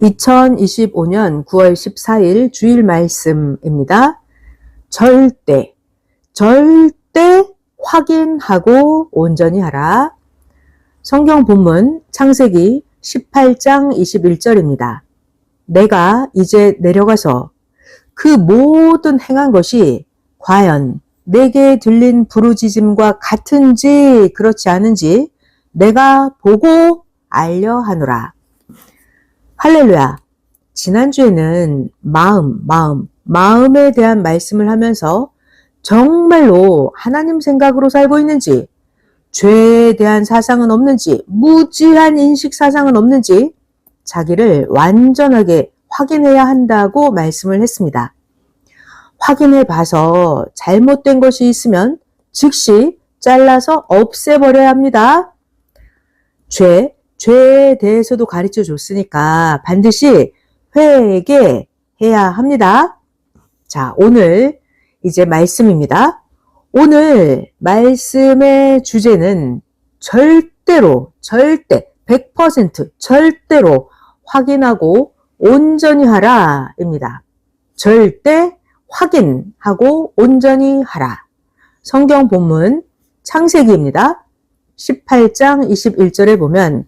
2025년 9월 14일 주일 말씀입니다. 절대 확인하고 온전히 하라. 성경 본문 창세기 18장 21절입니다. 내가 이제 내려가서 그 모든 행한 것이 과연 내게 들린 부르짖음과 같은지 그렇지 않은지 내가 보고 알려 하노라. 할렐루야. 지난주에는 마음에 대한 말씀을 하면서 정말로 하나님 생각으로 살고 있는지, 죄에 대한 사상은 없는지, 무지한 인식 사상은 없는지 자기를 완전하게 확인해야 한다고 말씀을 했습니다. 확인해 봐서 잘못된 것이 있으면 즉시 잘라서 없애버려야 합니다. 죄에 대해서도 가르쳐 줬으니까 반드시 회개해야 합니다. 자, 오늘 이제 말씀입니다. 오늘 말씀의 주제는 절대로 100% 절대로 확인하고 온전히 하라 입니다. 절대 확인하고 온전히 하라. 성경 본문 창세기입니다. 18장 21절에 보면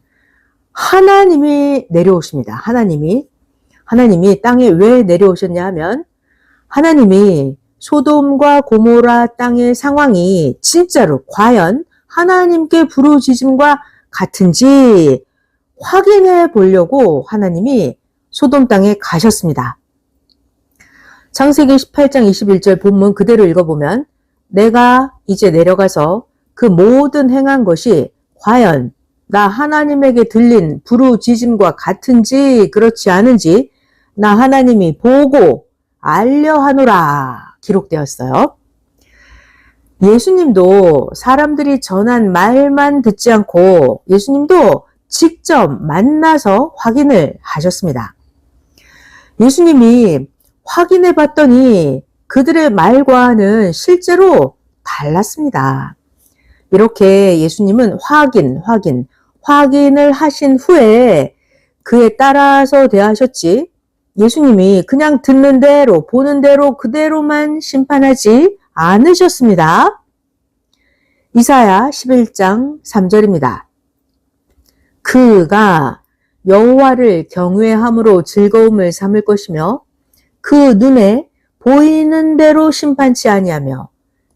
하나님이 내려오십니다. 하나님이 땅에 왜 내려오셨냐 하면 하나님이 소돔과 고모라 땅의 상황이 진짜로 과연 하나님께 부르짖음과 같은지 확인해 보려고 하나님이 소돔 땅에 가셨습니다. 창세기 18장 21절 본문 그대로 읽어보면 내가 이제 내려가서 그 모든 행한 것이 과연 나 하나님에게 들린 부르짖음과 같은지 그렇지 않은지 나 하나님이 보고 알려 하노라 기록되었어요. 예수님도 사람들이 전한 말만 듣지 않고 예수님도 직접 만나서 확인을 하셨습니다. 예수님이 확인해 봤더니 그들의 말과는 실제로 달랐습니다. 이렇게 예수님은 확인을 하신 후에 그에 따라서 대하셨지 예수님이 그냥 듣는 대로 보는 대로 그대로만 심판하지 않으셨습니다. 이사야 11장 3절입니다. 그가 여호와를 경외함으로 즐거움을 삼을 것이며 그 눈에 보이는 대로 심판치 아니하며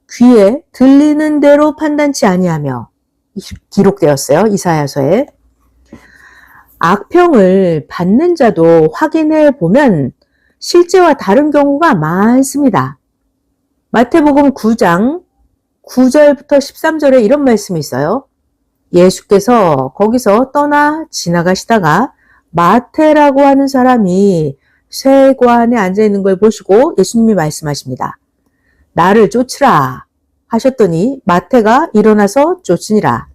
귀에 들리는 대로 판단치 아니하며 기록되었어요. 이사야서에. 악평을 받는 자도 확인해 보면 실제와 다른 경우가 많습니다. 마태복음 9장 9절부터 13절에 이런 말씀이 있어요. 예수께서 거기서 떠나 지나가시다가 마태라고 하는 사람이 세관에 앉아 있는 걸 보시고 예수님이 말씀하십니다. 나를 쫓으라 하셨더니 마태가 일어나서 쫓으니라.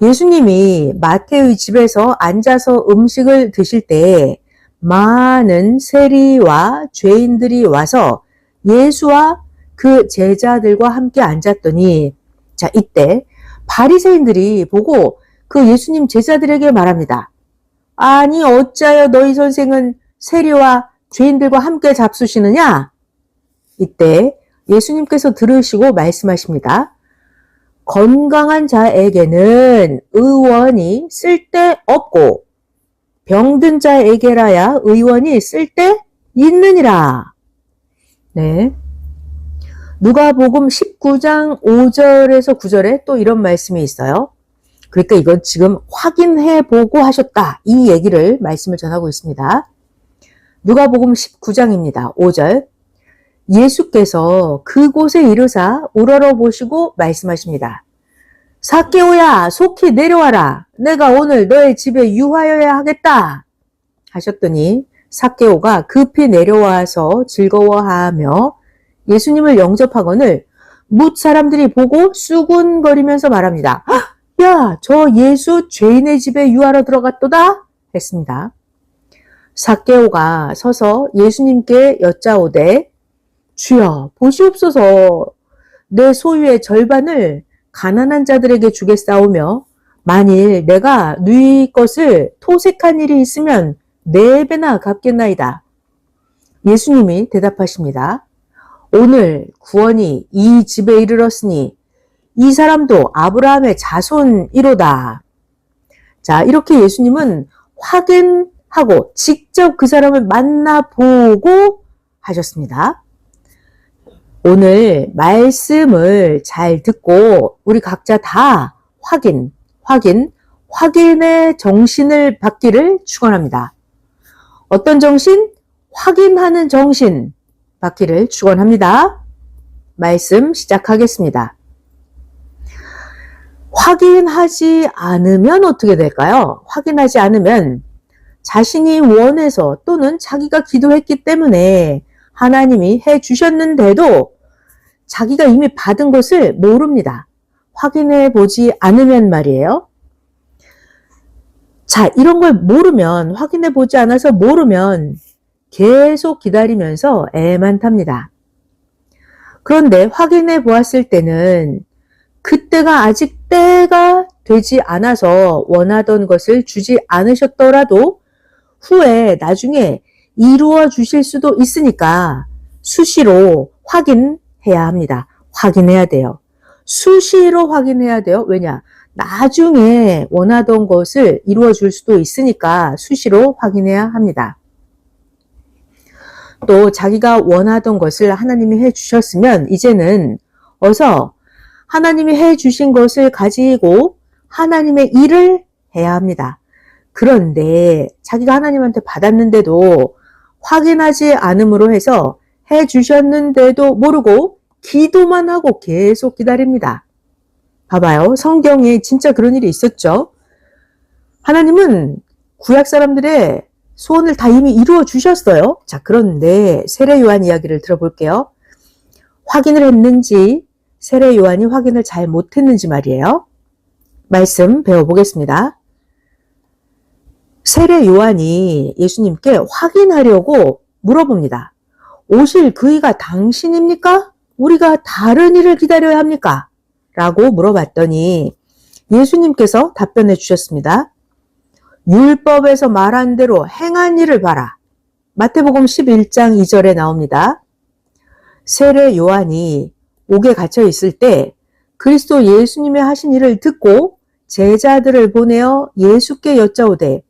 예수님이 마태의 집에서 앉아서 음식을 드실 때 많은 세리와 죄인들이 와서 예수와 그 제자들과 함께 앉았더니 자 이때 바리새인들이 보고 그 예수님 제자들에게 말합니다. 아니 어찌하여 너희 선생은 세리와 죄인들과 함께 잡수시느냐? 이때 예수님께서 들으시고 말씀하십니다. 건강한 자에게는 의원이 쓸데없고 병든 자에게라야 의원이 쓸데있느니라. 네. 누가복음 19장 5절에서 9절에 또 이런 말씀이 있어요. 그러니까 이건 지금 확인해보고 하셨다. 이 얘기를 말씀을 전하고 있습니다. 누가복음 19장입니다. 5절. 예수께서 그곳에 이르사 우러러 보시고 말씀하십니다. 삭개오야 속히 내려와라. 내가 오늘 너의 집에 유하여야 하겠다. 하셨더니 삭개오가 급히 내려와서 즐거워하며 예수님을 영접하거늘 뭇 사람들이 보고 수군거리면서 말합니다. 야, 저 예수 죄인의 집에 유하러 들어갔도다? 했습니다. 삭개오가 서서 예수님께 여짜오되 주여 보시옵소서 내 소유의 절반을 가난한 자들에게 주겠사오며 만일 내가 누이 것을 토색한 일이 있으면 4배나 갚겠나이다. 예수님이 대답하십니다. 오늘 구원이 이 집에 이르렀으니 이 사람도 아브라함의 자손이로다. 자, 이렇게 예수님은 확인하고 직접 그 사람을 만나보고 하셨습니다. 오늘 말씀을 잘 듣고 우리 각자 다 확인의 정신을 받기를 축원합니다. 어떤 정신? 확인하는 정신 받기를 축원합니다. 말씀 시작하겠습니다. 확인하지 않으면 어떻게 될까요? 확인하지 않으면 자신이 원해서 또는 자기가 기도했기 때문에 하나님이 해주셨는데도 자기가 이미 받은 것을 모릅니다. 확인해 보지 않으면 말이에요. 자, 이런 걸 모르면, 확인해 보지 않아서 모르면 계속 기다리면서 애만 탑니다. 그런데 확인해 보았을 때는 그때가 아직 때가 되지 않아서 원하던 것을 주지 않으셨더라도 후에 나중에 이루어 주실 수도 있으니까 수시로 확인해야 합니다. 확인해야 돼요. 수시로 확인해야 돼요. 왜냐? 나중에 원하던 것을 이루어 줄 수도 있으니까 수시로 확인해야 합니다. 또 자기가 원하던 것을 하나님이 해주셨으면 이제는 어서 하나님이 해주신 것을 가지고 하나님의 일을 해야 합니다. 그런데 자기가 하나님한테 받았는데도 확인하지 않음으로 해서 해주셨는데도 모르고 기도만 하고 계속 기다립니다. 봐봐요. 성경에 진짜 그런 일이 있었죠. 하나님은 구약 사람들의 소원을 다 이미 이루어 주셨어요. 자, 그런데 세례 요한 이야기를 들어볼게요. 확인을 했는지 세례 요한이 확인을 잘 못했는지 말이에요. 말씀 배워보겠습니다. 세례 요한이 예수님께 확인하려고 물어봅니다. 오실 그이가 당신입니까? 우리가 다른 일을 기다려야 합니까? 라고 물어봤더니 예수님께서 답변해 주셨습니다. 율법에서 말한 대로 행한 일을 봐라. 마태복음 11장 2절에 나옵니다. 세례 요한이 옥에 갇혀 있을 때 그리스도 예수님의 하신 일을 듣고 제자들을 보내어 예수께 여짜오되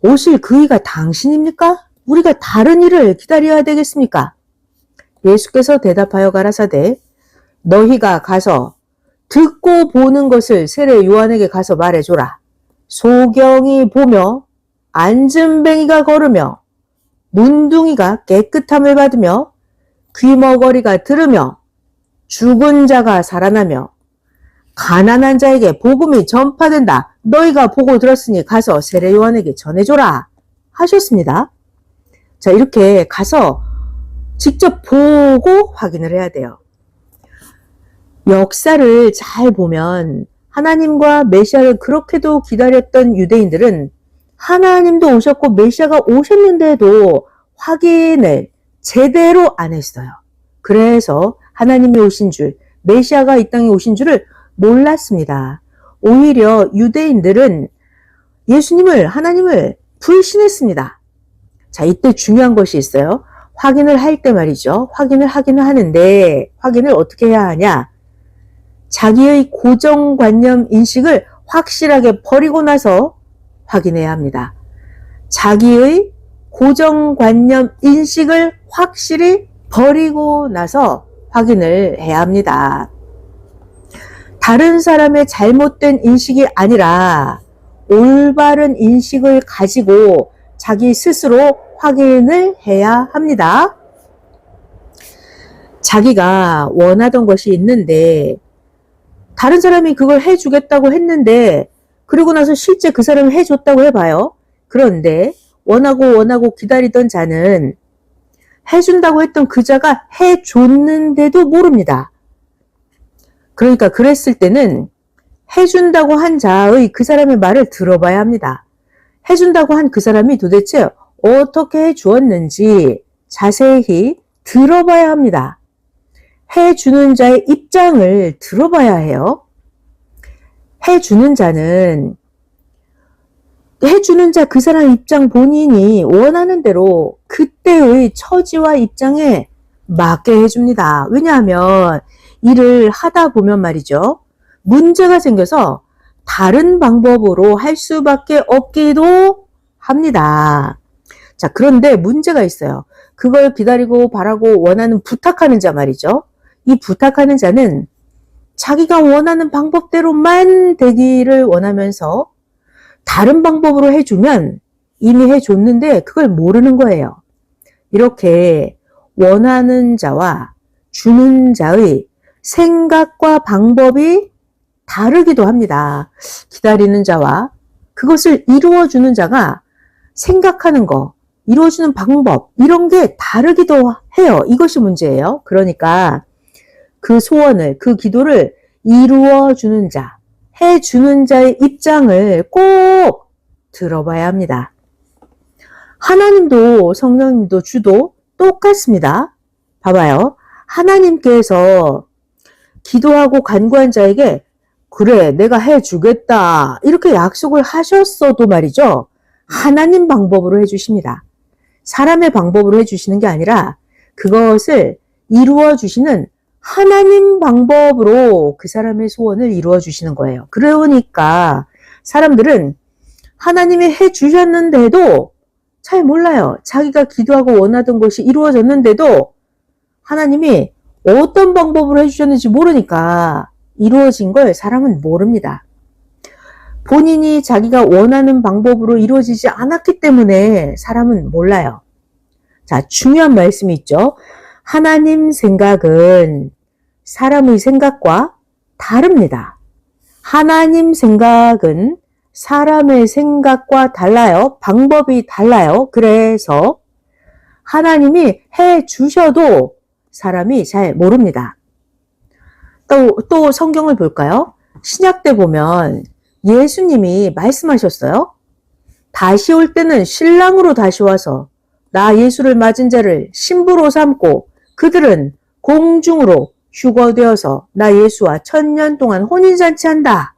오실 그이가 당신입니까? 우리가 다른 일을 기다려야 되겠습니까? 예수께서 대답하여 가라사대 너희가 가서 듣고 보는 것을 세례 요한에게 가서 말해줘라. 소경이 보며 안진뱅이가 걸으며 문둥이가 깨끗함을 받으며 귀머거리가 들으며 죽은 자가 살아나며 가난한 자에게 복음이 전파된다. 너희가 보고 들었으니 가서 세례 요한에게 전해줘라 하셨습니다. 자, 이렇게 가서 직접 보고 확인을 해야 돼요. 역사를 잘 보면 하나님과 메시아를 그렇게도 기다렸던 유대인들은 하나님도 오셨고 메시아가 오셨는데도 확인을 제대로 안 했어요. 그래서 하나님이 오신 줄, 메시아가 이 땅에 오신 줄을 몰랐습니다. 오히려 유대인들은 예수님을, 하나님을 불신했습니다. 자, 이때 중요한 것이 있어요. 확인을 할 때 말이죠. 확인을 하기는 하는데 확인을 어떻게 해야 하냐? 자기의 고정관념 인식을 확실하게 버리고 나서 확인해야 합니다. 자기의 고정관념 인식을 확실히 버리고 나서 확인을 해야 합니다. 다른 사람의 잘못된 인식이 아니라 올바른 인식을 가지고 자기 스스로 확인을 해야 합니다. 자기가 원하던 것이 있는데 다른 사람이 그걸 해주겠다고 했는데 그러고 나서 실제 그 사람이 해줬다고 해봐요. 그런데 원하고 기다리던 자는 해준다고 했던 그 자가 해줬는데도 모릅니다. 그러니까 그랬을 때는 해준다고 한 자의 그 사람의 말을 들어봐야 합니다. 해준다고 한 그 사람이 도대체 어떻게 해주었는지 자세히 들어봐야 합니다. 해주는 자의 입장을 들어봐야 해요. 해주는 자는 해주는 자 그 사람 입장 본인이 원하는 대로 그때의 처지와 입장에 맞게 해줍니다. 왜냐하면 일을 하다 보면 말이죠. 문제가 생겨서 다른 방법으로 할 수밖에 없기도 합니다. 자, 그런데 문제가 있어요. 그걸 기다리고 바라고 원하는 부탁하는 자 말이죠. 이 부탁하는 자는 자기가 원하는 방법대로만 되기를 원하면서 다른 방법으로 해주면 이미 해줬는데 그걸 모르는 거예요. 이렇게 원하는 자와 주는 자의 생각과 방법이 다르기도 합니다. 기다리는 자와 그것을 이루어주는 자가 생각하는 거, 이루어주는 방법 이런 게 다르기도 해요. 이것이 문제예요. 그러니까 그 소원을, 그 기도를 이루어주는 자, 해주는 자의 입장을 꼭 들어봐야 합니다. 하나님도 성령님도 주도 똑같습니다. 봐봐요. 하나님께서 기도하고 간구한 자에게 그래 내가 해주겠다 이렇게 약속을 하셨어도 말이죠. 하나님 방법으로 해주십니다. 사람의 방법으로 해주시는 게 아니라 그것을 이루어 주시는 하나님 방법으로 그 사람의 소원을 이루어 주시는 거예요. 그러니까 사람들은 하나님이 해주셨는데도 잘 몰라요. 자기가 기도하고 원하던 것이 이루어졌는데도 하나님이 어떤 방법으로 해주셨는지 모르니까 이루어진 걸 사람은 모릅니다. 본인이 자기가 원하는 방법으로 이루어지지 않았기 때문에 사람은 몰라요. 자, 중요한 말씀이 있죠. 하나님 생각은 사람의 생각과 다릅니다. 하나님 생각은 사람의 생각과 달라요. 방법이 달라요. 그래서 하나님이 해 주셔도 사람이 잘 모릅니다. 또 성경을 볼까요? 신약 때 보면 예수님이 말씀하셨어요. 다시 올 때는 신랑으로 다시 와서 나 예수를 맞은 자를 신부로 삼고 그들은 공중으로 휴거되어서 나 예수와 1000년 동안 혼인잔치한다.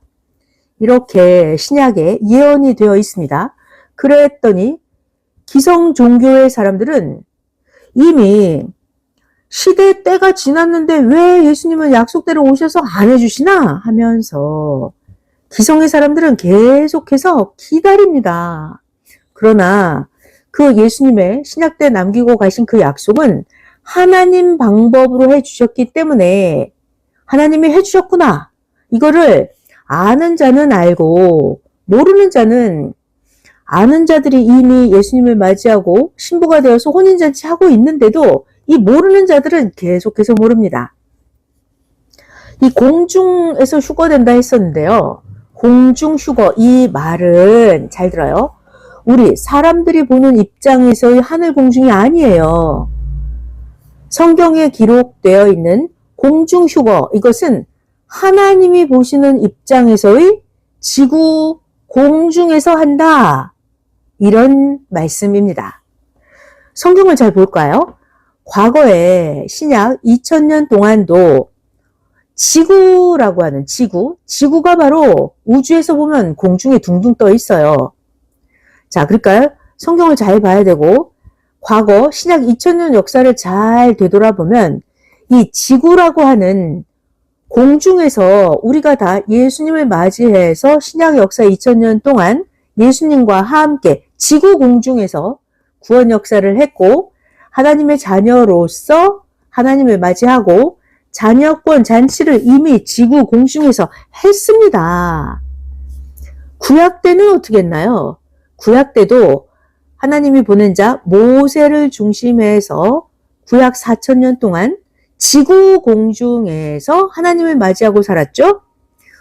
이렇게 신약에 예언이 되어 있습니다. 그랬더니 기성 종교의 사람들은 이미 시대 때가 지났는데 왜 예수님은 약속대로 오셔서 안 해주시나 하면서 기성의 사람들은 계속해서 기다립니다. 그러나 그 예수님의 신약 때 남기고 가신 그 약속은 하나님 방법으로 해주셨기 때문에 하나님이 해주셨구나. 이거를 아는 자는 알고 모르는 자는 아는 자들이 이미 예수님을 맞이하고 신부가 되어서 혼인잔치 하고 있는데도 이 모르는 자들은 계속해서 모릅니다. 이 공중에서 휴거된다 했었는데요. 공중 휴거 이 말은 잘 들어요. 우리 사람들이 보는 입장에서의 하늘 공중이 아니에요. 성경에 기록되어 있는 공중 휴거 이것은 하나님이 보시는 입장에서의 지구 공중에서 한다. 이런 말씀입니다. 성경을 잘 볼까요? 과거에 신약 2000년 동안도 지구라고 하는 지구가 바로 우주에서 보면 공중에 둥둥 떠 있어요. 자, 그러니까 성경을 잘 봐야 되고 과거 신약 2000년 역사를 잘 되돌아보면 이 지구라고 하는 공중에서 우리가 다 예수님을 맞이해서 신약 역사 2000년 동안 예수님과 함께 지구 공중에서 구원 역사를 했고 하나님의 자녀로서 하나님을 맞이하고 자녀권 잔치를 이미 지구 공중에서 했습니다. 구약 때는 어떻게 했나요? 구약 때도 하나님이 보낸 자 모세를 중심해서 구약 4000년 동안 지구 공중에서 하나님을 맞이하고 살았죠.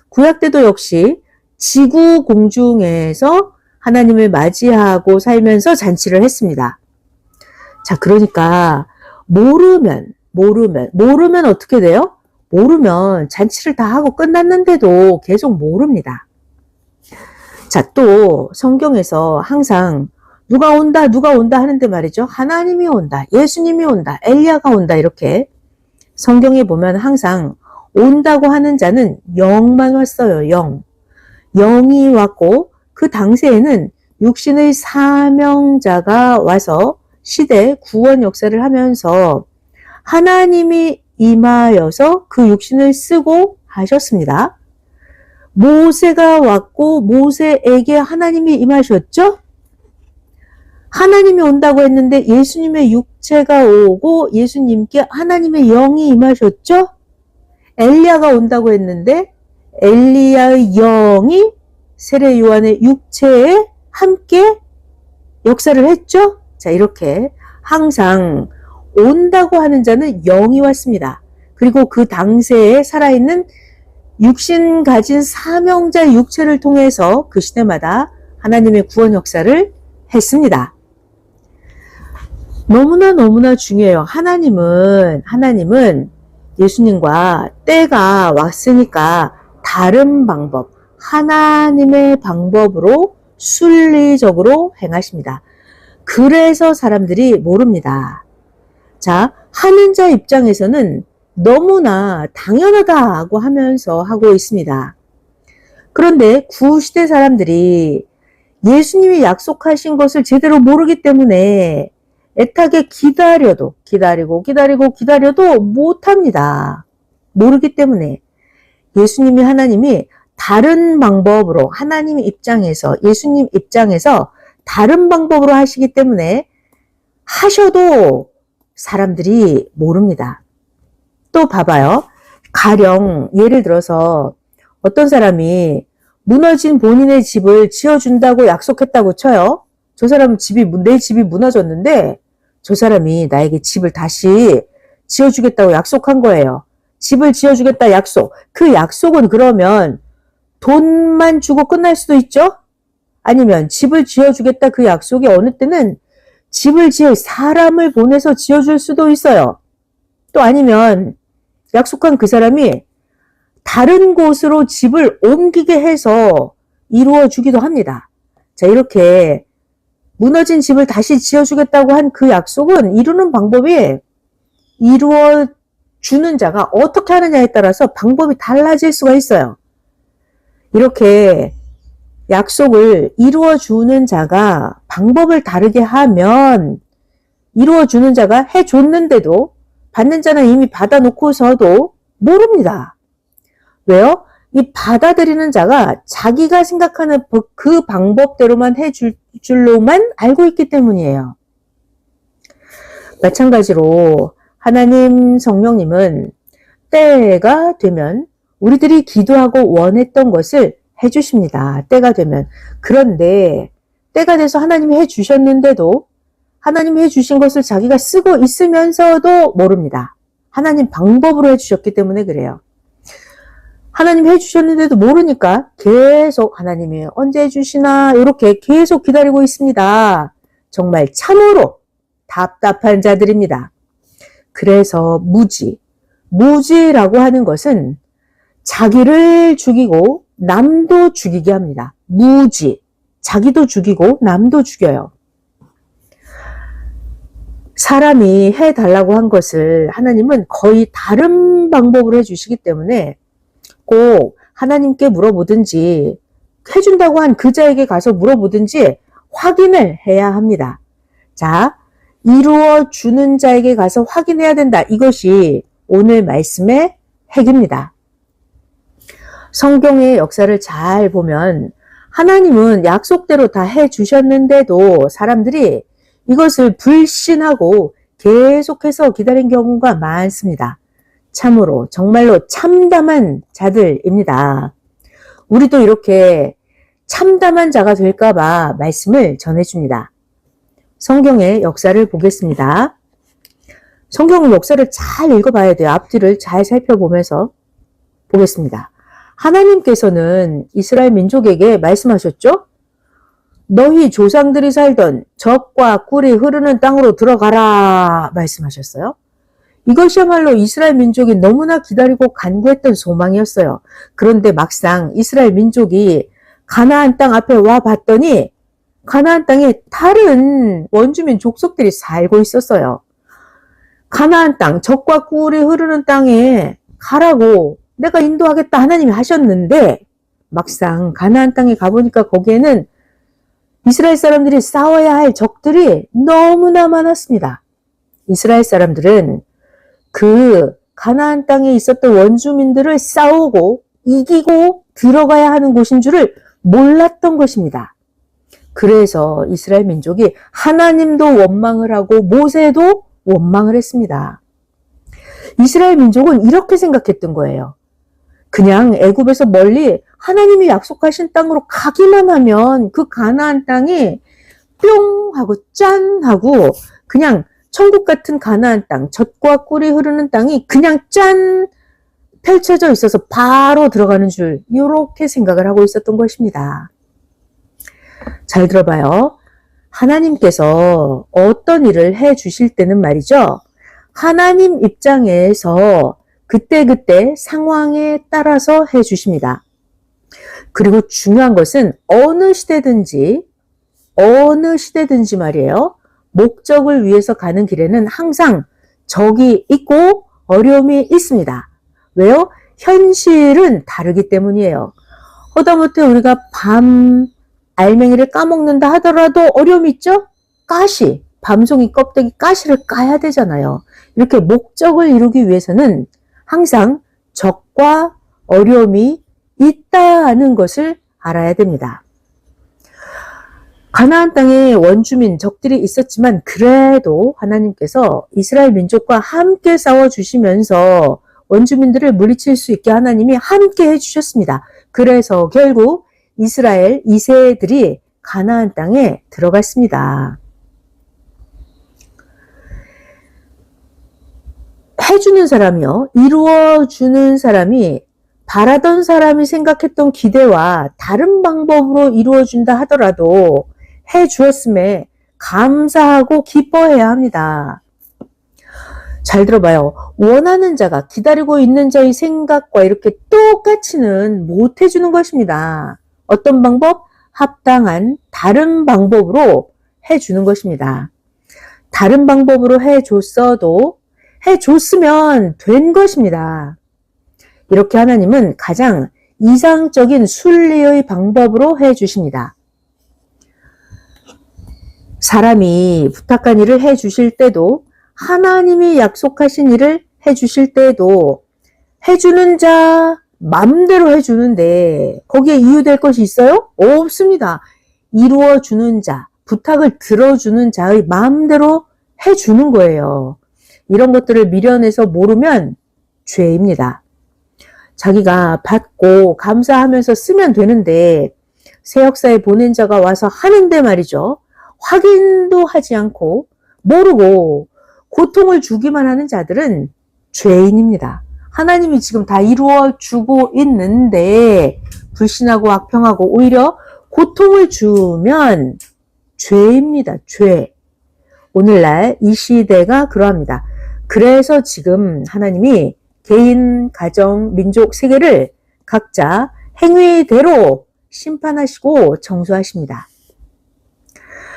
구약 때도 역시 지구 공중에서 하나님을 맞이하고 살면서 잔치를 했습니다. 자, 그러니까 모르면 어떻게 돼요? 모르면 잔치를 다 하고 끝났는데도 계속 모릅니다. 자, 또 성경에서 항상 누가 온다 하는데 말이죠. 하나님이 온다, 예수님이 온다, 엘리야가 온다 이렇게 성경에 보면 항상 온다고 하는 자는 영만 왔어요. 영이 왔고 그 당시에는 육신의 사명자가 와서 시대 구원 역사를 하면서 하나님이 임하여서 그 육신을 쓰고 하셨습니다. 모세가 왔고 모세에게 하나님이 임하셨죠? 하나님이 온다고 했는데 예수님의 육체가 오고 예수님께 하나님의 영이 임하셨죠? 엘리야가 온다고 했는데 엘리야의 영이 세례 요한의 육체에 함께 역사를 했죠? 자, 이렇게 항상 온다고 하는 자는 영이 왔습니다. 그리고 그 당세에 살아있는 육신 가진 사명자의 육체를 통해서 그 시대마다 하나님의 구원 역사를 했습니다. 너무나 중요해요. 하나님은 예수님과 때가 왔으니까 다른 방법, 하나님의 방법으로 순리적으로 행하십니다. 그래서 사람들이 모릅니다. 자, 하는 자 입장에서는 너무나 당연하다고 하면서 하고 있습니다. 그런데 구시대 사람들이 예수님이 약속하신 것을 제대로 모르기 때문에 애타게 기다려도 못합니다. 모르기 때문에 예수님이 하나님이 다른 방법으로 예수님 입장에서 다른 방법으로 하시기 때문에 하셔도 사람들이 모릅니다. 또 봐봐요. 가령 예를 들어서 어떤 사람이 무너진 본인의 집을 지어준다고 약속했다고 쳐요. 저 사람은 내 집이 무너졌는데 저 사람이 나에게 집을 다시 지어주겠다고 약속한 거예요. 집을 지어주겠다 약속. 그 약속은 그러면 돈만 주고 끝날 수도 있죠? 아니면 집을 지어주겠다 그 약속이 어느 때는 집을 지을 사람을 보내서 지어줄 수도 있어요. 또 아니면 약속한 그 사람이 다른 곳으로 집을 옮기게 해서 이루어주기도 합니다. 자, 이렇게 무너진 집을 다시 지어주겠다고 한 그 약속은 이루는 방법이 이루어주는 자가 어떻게 하느냐에 따라서 방법이 달라질 수가 있어요. 이렇게 약속을 이루어주는 자가 방법을 다르게 하면 이루어주는 자가 해줬는데도 받는 자는 이미 받아놓고서도 모릅니다. 왜요? 이 받아들이는 자가 자기가 생각하는 그 방법대로만 해줄 줄로만 알고 있기 때문이에요. 마찬가지로 하나님 성령님은 때가 되면 우리들이 기도하고 원했던 것을 해주십니다. 때가 되면. 그런데 때가 돼서 하나님이 해주셨는데도 하나님이 해주신 것을 자기가 쓰고 있으면서도 모릅니다. 하나님 방법으로 해주셨기 때문에 그래요. 하나님이 해주셨는데도 모르니까 계속 하나님이 언제 해주시나 이렇게 계속 기다리고 있습니다. 정말 참으로 답답한 자들입니다. 그래서 무지라고 하는 것은 자기를 죽이고 남도 죽이게 합니다. 무지. 자기도 죽이고 남도 죽여요. 사람이 해달라고 한 것을 하나님은 거의 다른 방법으로 해주시기 때문에 꼭 하나님께 물어보든지 해준다고 한 그 자에게 가서 물어보든지 확인을 해야 합니다. 자, 이루어주는 자에게 가서 확인해야 된다. 이것이 오늘 말씀의 핵입니다. 성경의 역사를 잘 보면 하나님은 약속대로 다 해주셨는데도 사람들이 이것을 불신하고 계속해서 기다린 경우가 많습니다. 참으로 정말로 참담한 자들입니다. 우리도 이렇게 참담한 자가 될까봐 말씀을 전해줍니다. 성경의 역사를 보겠습니다. 성경의 역사를 잘 읽어봐야 돼요. 앞뒤를 잘 살펴보면서 보겠습니다. 하나님께서는 이스라엘 민족에게 말씀하셨죠? 너희 조상들이 살던 젖과 꿀이 흐르는 땅으로 들어가라 말씀하셨어요. 이것이야말로 이스라엘 민족이 너무나 기다리고 간구했던 소망이었어요. 그런데 막상 이스라엘 민족이 가나안 땅 앞에 와 봤더니 가나안 땅에 다른 원주민 족속들이 살고 있었어요. 가나안 땅, 젖과 꿀이 흐르는 땅에 가라고 내가 인도하겠다 하나님이 하셨는데 막상 가나안 땅에 가보니까 거기에는 이스라엘 사람들이 싸워야 할 적들이 너무나 많았습니다. 이스라엘 사람들은 그 가나안 땅에 있었던 원주민들을 싸우고 이기고 들어가야 하는 곳인 줄을 몰랐던 것입니다. 그래서 이스라엘 민족이 하나님도 원망을 하고 모세도 원망을 했습니다. 이스라엘 민족은 이렇게 생각했던 거예요. 그냥 애굽에서 멀리 하나님이 약속하신 땅으로 가기만 하면 그 가나안 땅이 뿅 하고 짠 하고 그냥 천국 같은 가나안 땅, 젖과 꿀이 흐르는 땅이 그냥 짠 펼쳐져 있어서 바로 들어가는 줄 이렇게 생각을 하고 있었던 것입니다. 잘 들어봐요. 하나님께서 어떤 일을 해 주실 때는 말이죠. 하나님 입장에서 그때그때 상황에 따라서 해 주십니다. 그리고 중요한 것은 어느 시대든지 말이에요. 목적을 위해서 가는 길에는 항상 적이 있고 어려움이 있습니다. 왜요? 현실은 다르기 때문이에요. 하다못해 우리가 밤 알맹이를 까먹는다 하더라도 어려움이 있죠? 가시, 밤송이 껍데기 가시를 까야 되잖아요. 이렇게 목적을 이루기 위해서는 항상 적과 어려움이 있다는 것을 알아야 됩니다. 가나안 땅에 원주민 적들이 있었지만 그래도 하나님께서 이스라엘 민족과 함께 싸워주시면서 원주민들을 물리칠 수 있게 하나님이 함께 해주셨습니다. 그래서 결국 이스라엘 2세들이 가나안 땅에 들어갔습니다. 해주는 사람이요. 이루어주는 사람이 바라던 사람이 생각했던 기대와 다른 방법으로 이루어준다 하더라도 해주었음에 감사하고 기뻐해야 합니다. 잘 들어봐요. 원하는 자가 기다리고 있는 자의 생각과 이렇게 똑같이는 못 해주는 것입니다. 어떤 방법? 합당한 다른 방법으로 해주는 것입니다. 다른 방법으로 해줬으면 된 것입니다. 이렇게 하나님은 가장 이상적인 순리의 방법으로 해주십니다. 사람이 부탁한 일을 해주실 때도 하나님이 약속하신 일을 해주실 때도 해주는 자 맘대로 해주는데 거기에 이유될 것이 있어요? 없습니다. 이루어주는 자, 부탁을 들어주는 자의 마음대로 해주는 거예요. 이런 것들을 미련해서 모르면 죄입니다. 자기가 받고 감사하면서 쓰면 되는데 세역사에 보낸 자가 와서 하는데 말이죠. 확인도 하지 않고 모르고 고통을 주기만 하는 자들은 죄인입니다. 하나님이 지금 다 이루어주고 있는데 불신하고 악평하고 오히려 고통을 주면 죄입니다. 죄. 오늘날 이 시대가 그러합니다. 그래서 지금 하나님이 개인, 가정, 민족, 세계를 각자 행위대로 심판하시고 정수하십니다.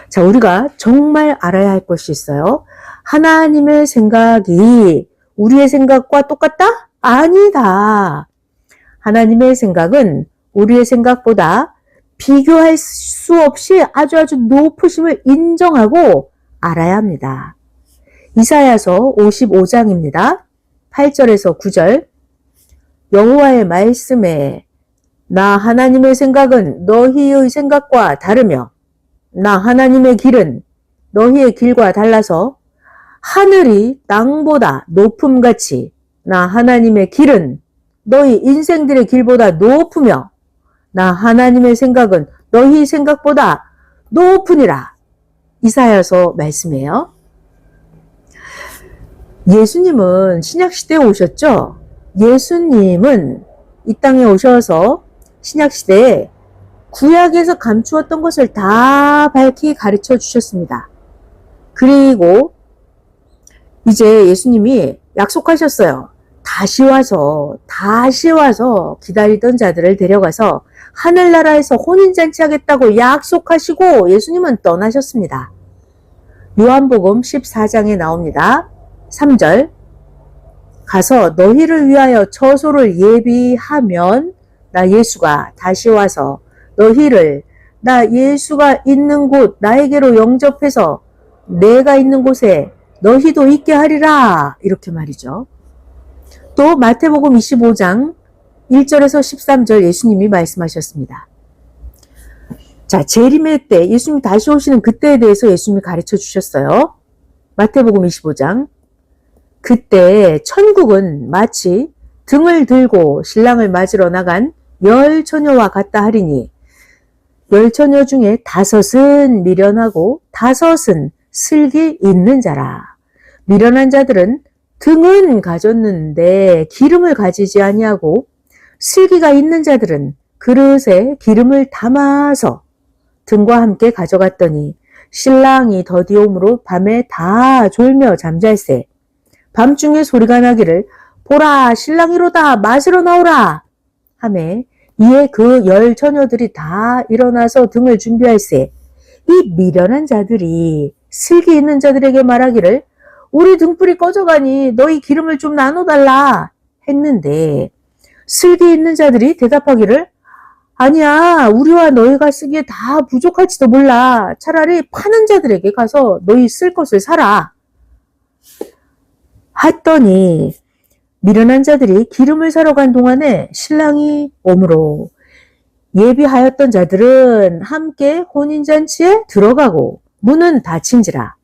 자, 우리가 정말 알아야 할 것이 있어요. 하나님의 생각이 우리의 생각과 똑같다? 아니다. 하나님의 생각은 우리의 생각보다 비교할 수 없이 아주 높으심을 인정하고 알아야 합니다. 이사야서 55장입니다. 8절에서 9절. 여호와의 말씀에 나 하나님의 생각은 너희의 생각과 다르며 나 하나님의 길은 너희의 길과 달라서 하늘이 땅보다 높음같이 나 하나님의 길은 너희 인생들의 길보다 높으며 나 하나님의 생각은 너희 생각보다 높으니라. 이사야서 말씀이에요. 예수님은 신약시대에 오셨죠? 예수님은 이 땅에 오셔서 신약시대에 구약에서 감추었던 것을 다 밝히 가르쳐 주셨습니다. 그리고 이제 예수님이 약속하셨어요. 다시 와서 기다리던 자들을 데려가서 하늘나라에서 혼인잔치 하겠다고 약속하시고 예수님은 떠나셨습니다. 요한복음 14장에 나옵니다. 3절. 가서 너희를 위하여 처소를 예비하면 나 예수가 다시 와서 너희를 나 예수가 있는 곳 나에게로 영접해서 내가 있는 곳에 너희도 있게 하리라. 이렇게 말이죠. 또 마태복음 25장 1절에서 13절 예수님이 말씀하셨습니다. 자, 재림의 때 예수님이 다시 오시는 그때에 대해서 예수님이 가르쳐 주셨어요. 마태복음 25장. 그때 천국은 마치 등을 들고 신랑을 맞으러 나간 10처녀와 같다 하리니 10처녀 중에 5은 미련하고 5은 슬기 있는 자라. 미련한 자들은 등은 가졌는데 기름을 가지지 아니하고 슬기가 있는 자들은 그릇에 기름을 담아서 등과 함께 가져갔더니 신랑이 더디옴으로 밤에 다 졸며 잠잘새 밤중에 소리가 나기를 보라 신랑이로다 맞으러 나오라 하매 이에 그 10처녀들이 다 일어나서 등을 준비할새 이 미련한 자들이 슬기 있는 자들에게 말하기를 우리 등불이 꺼져가니 너희 기름을 좀 나눠달라 했는데 슬기 있는 자들이 대답하기를 아니야 우리와 너희가 쓰기에 다 부족할지도 몰라 차라리 파는 자들에게 가서 너희 쓸 것을 사라 했더니 미련한 자들이 기름을 사러 간 동안에 신랑이 오므로 예비하였던 자들은 함께 혼인잔치에 들어가고 문은 닫힌지라.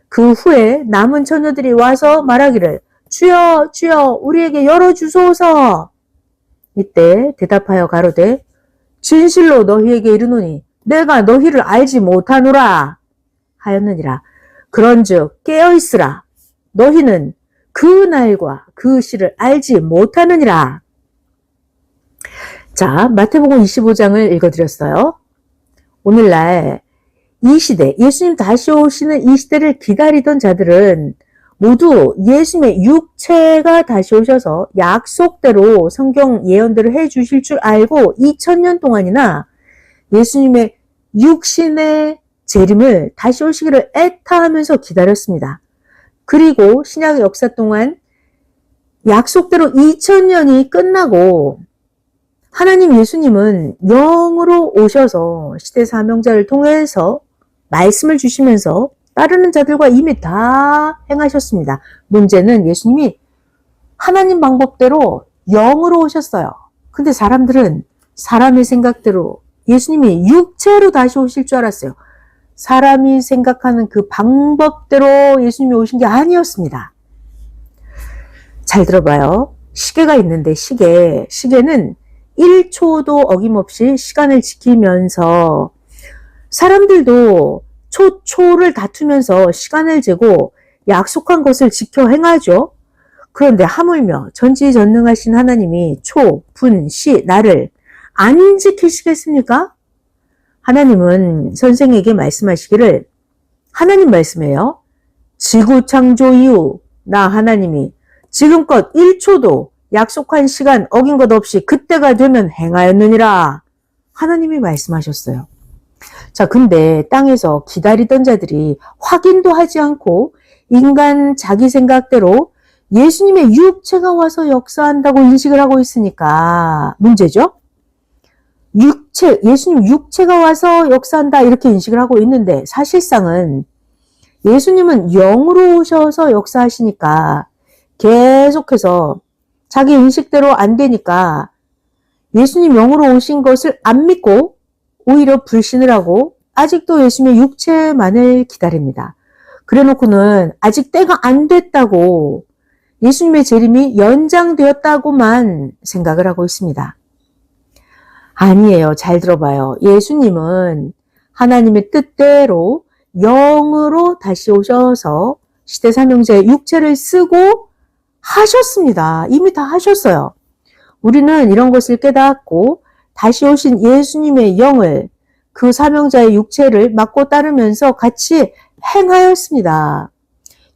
그 후에 남은 처녀들이 와서 말하기를 주여 주여 우리에게 열어주소서. 이때 대답하여 가로되 진실로 너희에게 이르노니 내가 너희를 알지 못하노라 하였느니라. 그런즉 깨어있으라. 너희는 그 날과 그 시를 알지 못하느니라. 자, 마태복음 25장을 읽어드렸어요. 오늘날 이 시대, 예수님 다시 오시는 이 시대를 기다리던 자들은 모두 예수님의 육체가 다시 오셔서 약속대로 성경 예언들을 해주실 줄 알고 2000년 동안이나 예수님의 육신의 재림을 다시 오시기를 애타하면서 기다렸습니다. 그리고 신약의 역사 동안 약속대로 2000년이 끝나고 하나님 예수님은 영으로 오셔서 시대 사명자를 통해서 말씀을 주시면서 따르는 자들과 이미 다 행하셨습니다. 문제는 예수님이 하나님 방법대로 영으로 오셨어요. 근데 사람들은 사람의 생각대로 예수님이 육체로 다시 오실 줄 알았어요. 사람이 생각하는 그 방법대로 예수님이 오신 게 아니었습니다. 잘 들어봐요. 시계가 있는데 시계는 1초도 어김없이 시간을 지키면서 사람들도 초를 다투면서 시간을 재고 약속한 것을 지켜 행하죠. 그런데 하물며 전지전능하신 하나님이 초, 분, 시, 날을 안 지키시겠습니까? 하나님은 선생에게 말씀하시기를 하나님 말씀이에요. 지구 창조 이후 나 하나님이 지금껏 1초도 약속한 시간 어긴 것 없이 그때가 되면 행하였느니라. 하나님이 말씀하셨어요. 자, 근데 땅에서 기다리던 자들이 확인도 하지 않고 인간 자기 생각대로 예수님의 육체가 와서 역사한다고 인식을 하고 있으니까 문제죠. 예수님 육체가 와서 역사한다 이렇게 인식을 하고 있는데 사실상은 예수님은 영으로 오셔서 역사하시니까 계속해서 자기 인식대로 안 되니까 예수님 영으로 오신 것을 안 믿고 오히려 불신을 하고 아직도 예수님의 육체만을 기다립니다. 그래놓고는 아직 때가 안 됐다고 예수님의 재림이 연장되었다고만 생각을 하고 있습니다. 아니에요. 잘 들어봐요. 예수님은 하나님의 뜻대로 영으로 다시 오셔서 시대사명자의 육체를 쓰고 하셨습니다. 이미 다 하셨어요. 우리는 이런 것을 깨닫고 다시 오신 예수님의 영을 그 사명자의 육체를 맡고 따르면서 같이 행하였습니다.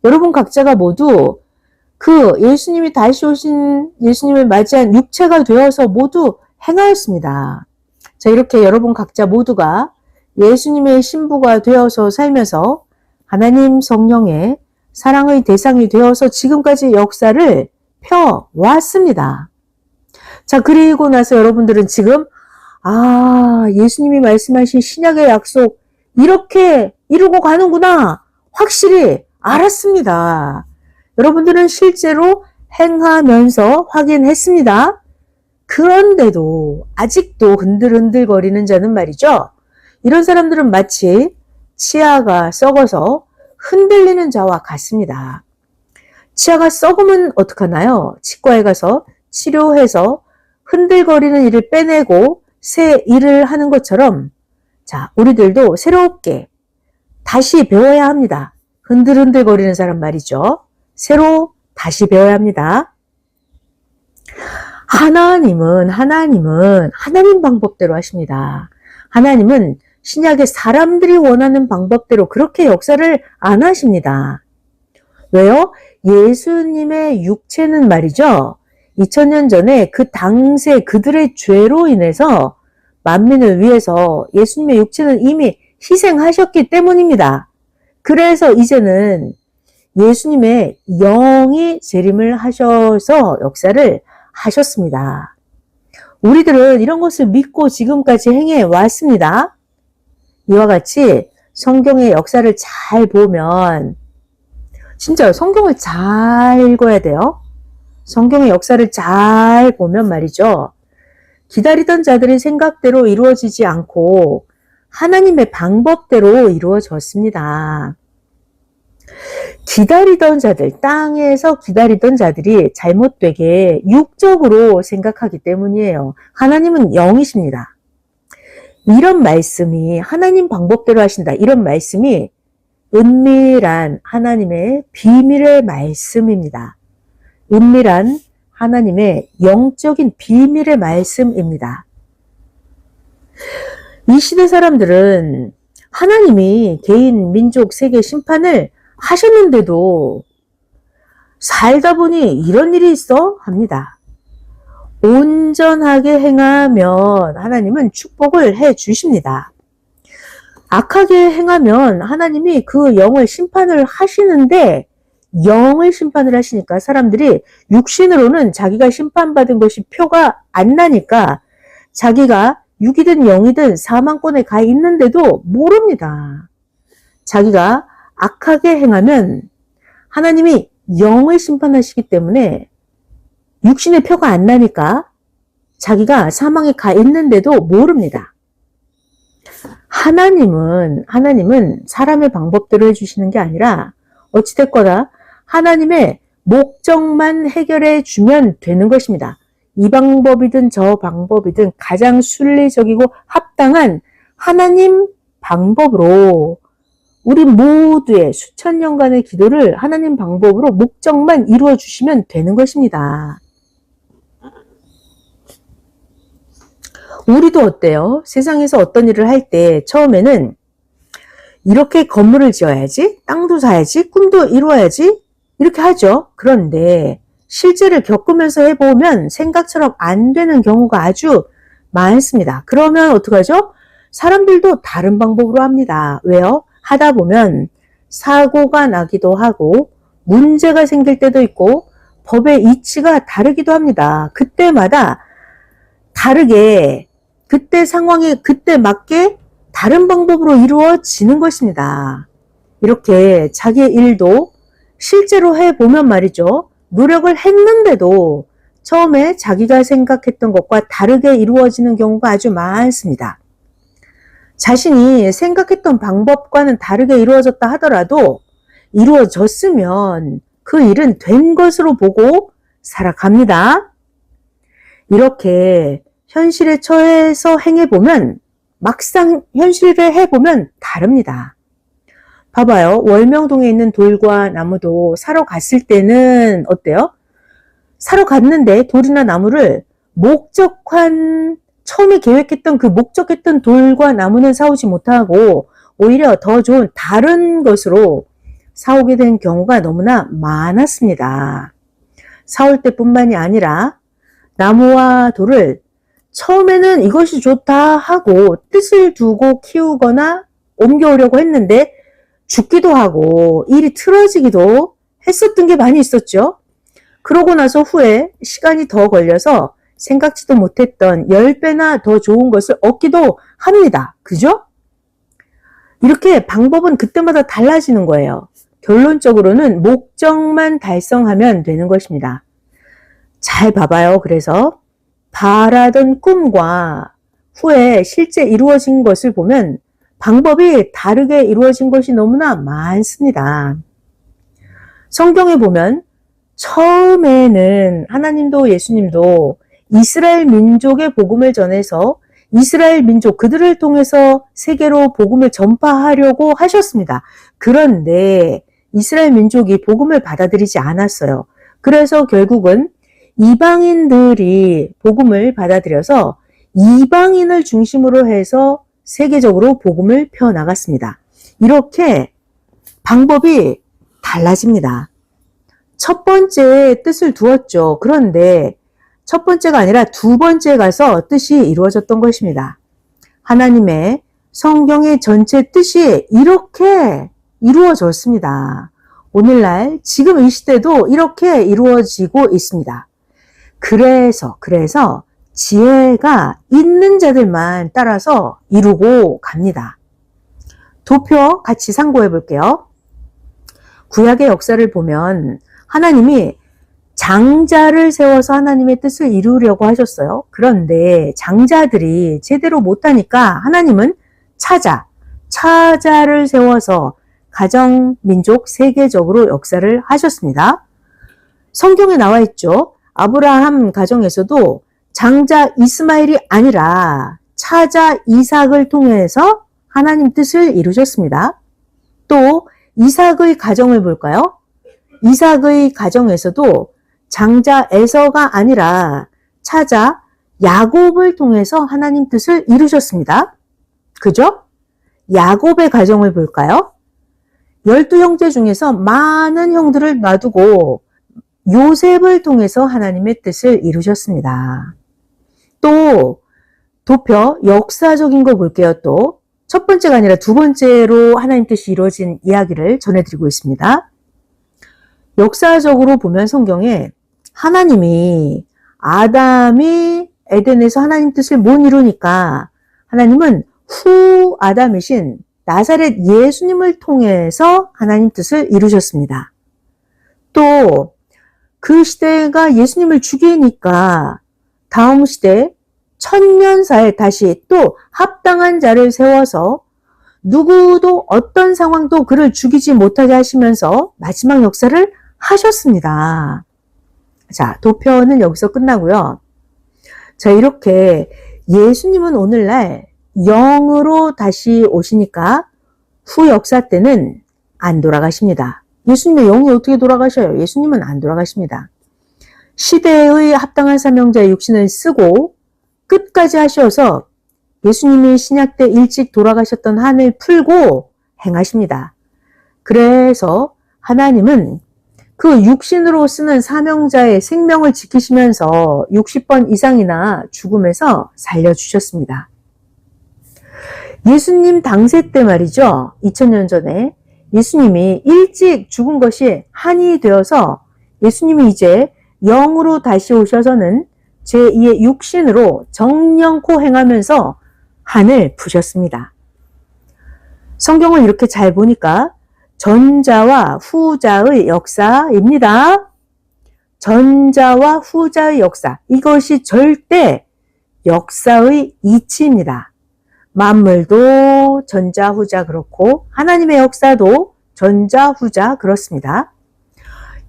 여러분 각자가 모두 그 예수님이 다시 오신 예수님을 맞이한 육체가 되어서 모두 행하였습니다. 자, 이렇게 여러분 각자 모두가 예수님의 신부가 되어서 살면서 하나님 성령의 사랑의 대상이 되어서 지금까지 역사를 펴왔습니다. 자, 그리고 나서 여러분들은 지금 예수님이 말씀하신 신약의 약속 이렇게 이루고 가는구나 확실히 알았습니다. 여러분들은 실제로 행하면서 확인했습니다. 그런데도 아직도 흔들흔들거리는 자는 말이죠. 이런 사람들은 마치 치아가 썩어서 흔들리는 자와 같습니다. 치아가 썩으면 어떡하나요? 치과에 가서 치료해서 흔들거리는 이를 빼내고 새 일을 하는 것처럼 자, 우리들도 새롭게 다시 배워야 합니다. 흔들흔들거리는 사람 말이죠. 새로 다시 배워야 합니다. 하나님은 하나님 방법대로 하십니다. 하나님은 신약의 사람들이 원하는 방법대로 그렇게 역사를 안 하십니다. 왜요? 예수님의 육체는 말이죠. 2000년 전에 그 당시에 그들의 죄로 인해서 만민을 위해서 예수님의 육체는 이미 희생하셨기 때문입니다. 그래서 이제는 예수님의 영이 재림을 하셔서 역사를 하셨습니다. 우리들은 이런 것을 믿고 지금까지 행해 왔습니다. 이와 같이 성경의 역사를 잘 보면 진짜 성경을 잘 읽어야 돼요. 성경의 역사를 잘 보면 말이죠. 기다리던 자들의 생각대로 이루어지지 않고 하나님의 방법대로 이루어졌습니다. 기다리던 자들, 땅에서 기다리던 자들이 잘못되게 육적으로 생각하기 때문이에요. 하나님은 영이십니다. 이런 말씀이 하나님 방법대로 하신다. 이런 말씀이 은밀한 하나님의 비밀의 말씀입니다. 은밀한 하나님의 영적인 비밀의 말씀입니다. 이 시대 사람들은 하나님이 개인, 민족, 세계 심판을 하셨는데도 살다 보니 이런 일이 있어? 합니다. 온전하게 행하면 하나님은 축복을 해 주십니다. 악하게 행하면 하나님이 그 영을 심판을 하시는데 영을 심판을 하시니까 사람들이 육신으로는 자기가 심판받은 것이 표가 안 나니까 자기가 육이든 영이든 사망권에 가 있는데도 모릅니다. 자기가 악하게 행하면 하나님이 영을 심판하시기 때문에 육신의 표가 안 나니까 자기가 사망에 가 있는데도 모릅니다. 하나님은 사람의 방법대로 해주시는 게 아니라 어찌됐거나 하나님의 목적만 해결해 주면 되는 것입니다. 이 방법이든 저 방법이든 가장 순리적이고 합당한 하나님 방법으로 우리 모두의 수천 년간의 기도를 하나님 방법으로 목적만 이루어 주시면 되는 것입니다. 우리도 어때요? 세상에서 어떤 일을 할 때 처음에는 이렇게 건물을 지어야지, 땅도 사야지, 꿈도 이루어야지 이렇게 하죠. 그런데 실제를 겪으면서 해보면 생각처럼 안 되는 경우가 아주 많습니다. 그러면 어떡하죠? 사람들도 다른 방법으로 합니다. 왜요? 하다 보면 사고가 나기도 하고 문제가 생길 때도 있고 법의 이치가 다르기도 합니다. 그때마다 다르게 그때 상황에 그때 맞게 다른 방법으로 이루어지는 것입니다. 이렇게 자기의 일도 실제로 해보면 말이죠. 노력을 했는데도 처음에 자기가 생각했던 것과 다르게 이루어지는 경우가 아주 많습니다. 자신이 생각했던 방법과는 다르게 이루어졌다 하더라도 이루어졌으면 그 일은 된 것으로 보고 살아갑니다. 이렇게 현실에 처해서 행해보면 막상 현실을 해보면 다릅니다. 봐봐요. 월명동에 있는 돌과 나무도 사러 갔을 때는 어때요? 사러 갔는데 돌이나 나무를 처음에 계획했던 그 목적했던 돌과 나무는 사오지 못하고 오히려 더 좋은 다른 것으로 사오게 된 경우가 너무나 많았습니다. 사올 때뿐만이 아니라 나무와 돌을 처음에는 이것이 좋다 하고 뜻을 두고 키우거나 옮겨오려고 했는데 죽기도 하고 일이 틀어지기도 했었던 게 많이 있었죠. 그러고 나서 후에 시간이 더 걸려서 생각지도 못했던 10배나 더 좋은 것을 얻기도 합니다. 그죠? 이렇게 방법은 그때마다 달라지는 거예요. 결론적으로는 목적만 달성하면 되는 것입니다. 잘 봐봐요. 그래서 바라던 꿈과 후에 실제 이루어진 것을 보면 방법이 다르게 이루어진 것이 너무나 많습니다. 성경에 보면 처음에는 하나님도 예수님도 이스라엘 민족의 복음을 전해서 이스라엘 민족 그들을 통해서 세계로 복음을 전파하려고 하셨습니다. 그런데 이스라엘 민족이 복음을 받아들이지 않았어요. 그래서 결국은 이방인들이 복음을 받아들여서 이방인을 중심으로 해서 세계적으로 복음을 펴나갔습니다. 이렇게 방법이 달라집니다. 첫 번째의 뜻을 두었죠. 그런데 첫 번째가 아니라 두 번째에 가서 뜻이 이루어졌던 것입니다. 하나님의 성경의 전체 뜻이 이렇게 이루어졌습니다. 오늘날 지금 이 시대도 이렇게 이루어지고 있습니다. 그래서 지혜가 있는 자들만 따라서 이루고 갑니다. 도표 같이 상고해 볼게요. 구약의 역사를 보면 하나님이 장자를 세워서 하나님의 뜻을 이루려고 하셨어요. 그런데 장자들이 제대로 못하니까 하나님은 차자를 세워서 가정, 민족, 세계적으로 역사를 하셨습니다. 성경에 나와 있죠. 아브라함 가정에서도 장자 이스마엘이 아니라 차자 이삭을 통해서 하나님 뜻을 이루셨습니다. 또 이삭의 가정을 볼까요? 이삭의 가정에서도 장자 에서가 아니라 차자 야곱을 통해서 하나님 뜻을 이루셨습니다. 그죠? 야곱의 가정을 볼까요? 12형제 중에서 많은 형들을 놔두고 요셉을 통해서 하나님의 뜻을 이루셨습니다. 또 도표 역사적인 거 볼게요. 또 첫 번째가 아니라 두 번째로 하나님 뜻이 이루어진 이야기를 전해드리고 있습니다. 역사적으로 보면 성경에 하나님이 아담이 에덴에서 하나님 뜻을 못 이루니까 하나님은 후 아담이신 나사렛 예수님을 통해서 하나님 뜻을 이루셨습니다. 또 그 시대가 예수님을 죽이니까 다음 시대 천년사에 다시 또 합당한 자를 세워서 누구도 어떤 상황도 그를 죽이지 못하게 하시면서 마지막 역사를 하셨습니다. 자, 도표는 여기서 끝나고요. 자, 이렇게 예수님은 오늘날 영으로 다시 오시니까 후 역사 때는 안 돌아가십니다. 예수님의 영이 어떻게 돌아가셔요? 예수님은 안 돌아가십니다. 시대의 합당한 사명자의 육신을 쓰고 끝까지 하셔서 예수님이 신약 때 일찍 돌아가셨던 한을 풀고 행하십니다. 그래서 하나님은 그 육신으로 쓰는 사명자의 생명을 지키시면서 60번 이상이나 죽음에서 살려주셨습니다. 예수님 당세 때 말이죠. 2000년 전에 예수님이 일찍 죽은 것이 한이 되어서 예수님이 이제 영으로 다시 오셔서는 제2의 육신으로 정령코 행하면서 한을 푸셨습니다. 성경을 이렇게 잘 보니까 전자와 후자의 역사입니다. 전자와 후자의 역사. 이것이 절대 역사의 이치입니다. 만물도 전자, 후자 그렇고 하나님의 역사도 전자, 후자 그렇습니다.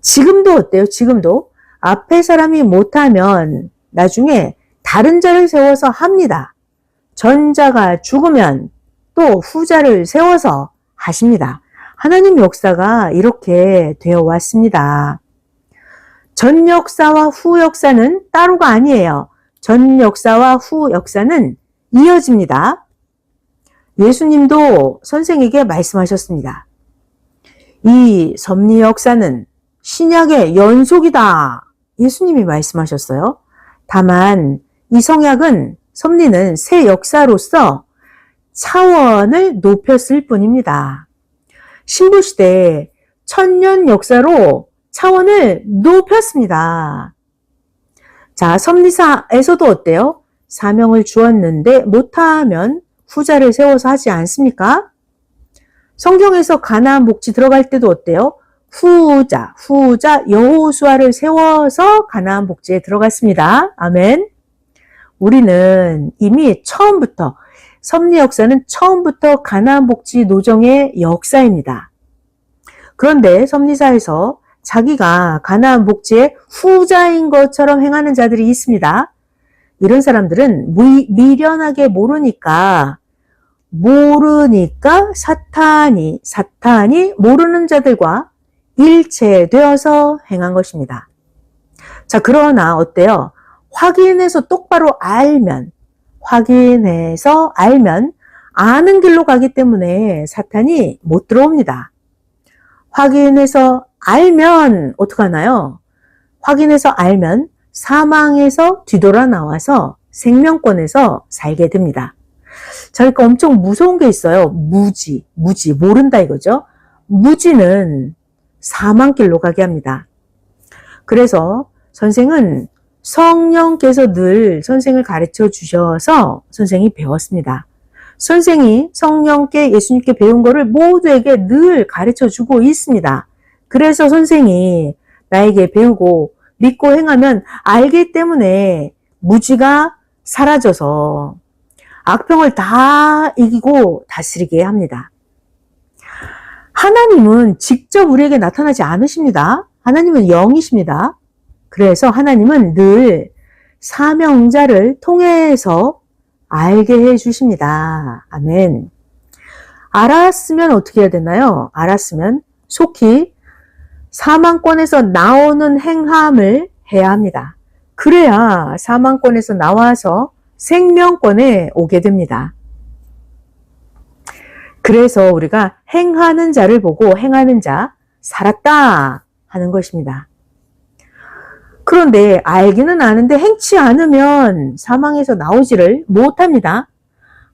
지금도 어때요? 지금도 앞에 사람이 못하면 나중에 다른 자를 세워서 합니다. 전자가 죽으면 또 후자를 세워서 하십니다. 하나님 역사가 이렇게 되어 왔습니다. 전 역사와 후 역사는 따로가 아니에요. 전 역사와 후 역사는 이어집니다. 예수님도 선생에게 말씀하셨습니다. 이 섭리 역사는 신약의 연속이다. 예수님이 말씀하셨어요. 다만 이 섭리는 새 역사로서 차원을 높였을 뿐입니다. 신부시대 천년 역사로 차원을 높였습니다. 자, 섭리사에서도 어때요? 사명을 주었는데 못하면 후자를 세워서 하지 않습니까? 성경에서 가나안 복지 들어갈 때도 어때요? 후자 여호수아를 세워서 가나안 복지에 들어갔습니다. 아멘. 우리는 이미 처음부터 섭리 역사는 처음부터 가나안 복지 노정의 역사입니다. 그런데 섭리사에서 자기가 가나안 복지의 후자인 것처럼 행하는 자들이 있습니다. 이런 사람들은 미련하게 모르니까 사탄이 모르는 자들과 일체되어서 행한 것입니다. 자, 그러나 어때요? 확인해서 알면 아는 길로 가기 때문에 사탄이 못 들어옵니다. 확인해서 알면 어떡하나요? 확인해서 알면 사망에서 뒤돌아 나와서 생명권에서 살게 됩니다. 자, 그러니까 엄청 무서운 게 있어요. 무지, 모른다 이거죠. 무지는 사망길로 가게 합니다. 그래서 선생은 성령께서 늘 선생을 가르쳐 주셔서 선생이 배웠습니다. 선생이 성령께 예수님께 배운 거를 모두에게 늘 가르쳐 주고 있습니다. 그래서 선생이 나에게 배우고 믿고 행하면 알기 때문에 무지가 사라져서 악병을 다 이기고 다스리게 합니다. 하나님은 직접 우리에게 나타나지 않으십니다. 하나님은 영이십니다. 그래서 하나님은 늘 사명자를 통해서 알게 해주십니다. 아멘. 알았으면 어떻게 해야 되나요? 알았으면 속히 사망권에서 나오는 행함을 해야 합니다. 그래야 사망권에서 나와서 생명권에 오게 됩니다. 그래서 우리가 행하는 자를 보고 행하는 자 살았다 하는 것입니다. 그런데 알기는 아는데 행치 않으면 사망에서 나오지를 못합니다.